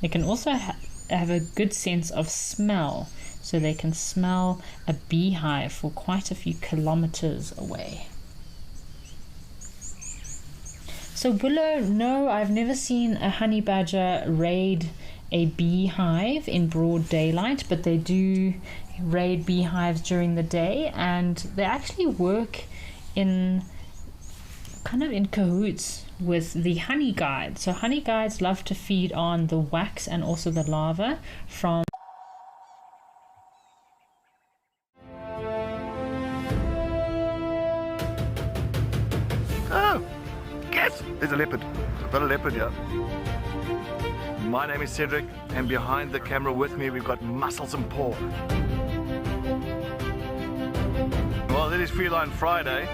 They can also have a good sense of smell, so they can smell a beehive for quite a few kilometers away. So Willow, no, I've never seen a honey badger raid a beehive in broad daylight, but they do raid beehives during the day, and they actually work in kind of in cahoots with the honey guides. So honey guides love to feed on the wax and also the larva from Oh, yes, there's a leopard. I've got a leopard here. My name is Cedric, and behind the camera with me we've got Muscles and Paul. Well, it is Feline Friday.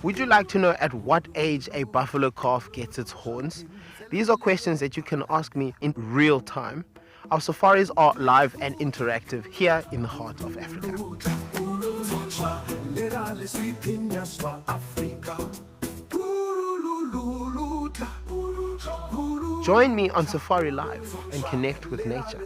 Would you like to know at what age a buffalo calf gets its horns? These are questions that you can ask me in real time. Our safaris are live and interactive here in the heart of Africa. Join me on Safari Live and connect with nature.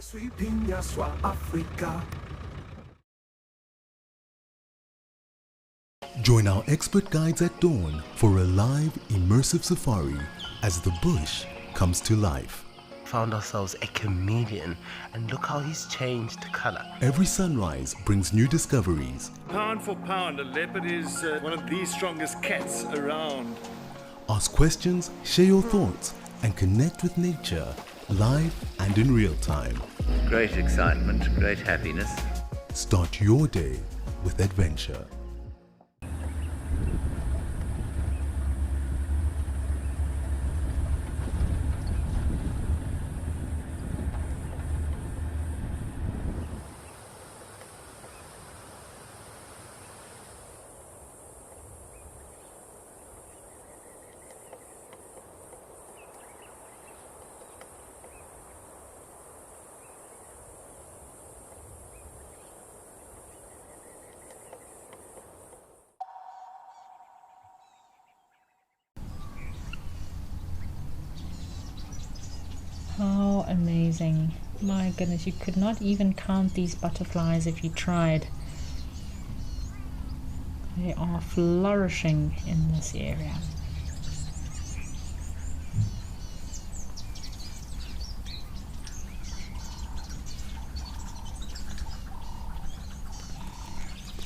Join our expert guides at dawn for a live, immersive safari as the bush comes to life. Found ourselves a chameleon, and look how he's changed color. Every sunrise brings new discoveries. Pound for pound, a leopard is one of the strongest cats around. Ask questions, share your thoughts, and connect with nature live and in real time. Great excitement, great happiness. Start your day with adventure. How amazing. My goodness, you could not even count these butterflies if you tried. They are flourishing in this area.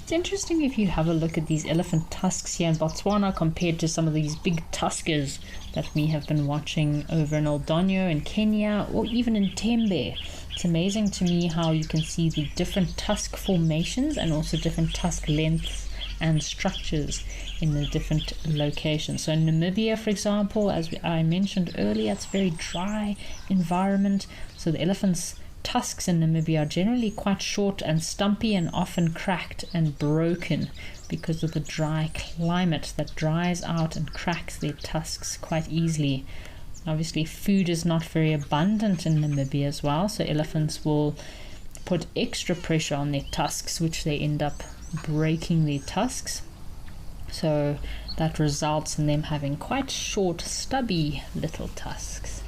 It's interesting if you have a look at these elephant tusks here in Botswana compared to some of these big tuskers that we have been watching over in Oldonyo in Kenya or even in Tembe. It's amazing to me how you can see the different tusk formations and also different tusk lengths and structures in the different locations. So in Namibia, for example, as I mentioned earlier, it's a very dry environment, so the elephants' tusks in Namibia are generally quite short and stumpy and often cracked and broken because of the dry climate that dries out and cracks their tusks quite easily. Obviously, food is not very abundant in Namibia as well, so elephants will put extra pressure on their tusks, which they end up breaking their tusks. So that results in them having quite short, stubby little tusks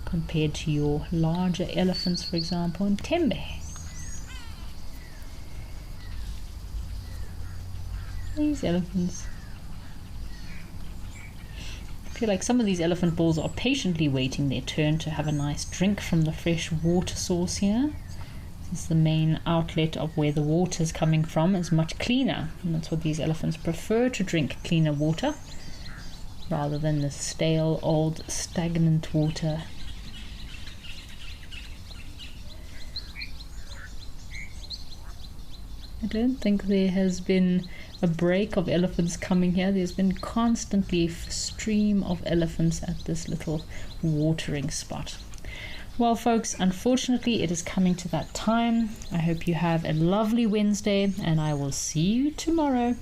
compared to your larger elephants, for example, in Tembe. These elephants. I feel like some of these elephant bulls are patiently waiting their turn to have a nice drink from the fresh water source here. It's the main outlet of where the water is coming from, is much cleaner, and that's what these elephants prefer, to drink cleaner water rather than the stale, old, stagnant water. I don't think there has been a break of elephants coming here. There's been constantly a stream of elephants at this little watering spot. Well, folks, unfortunately it is coming to that time. I hope you have a lovely Wednesday, and I will see you tomorrow.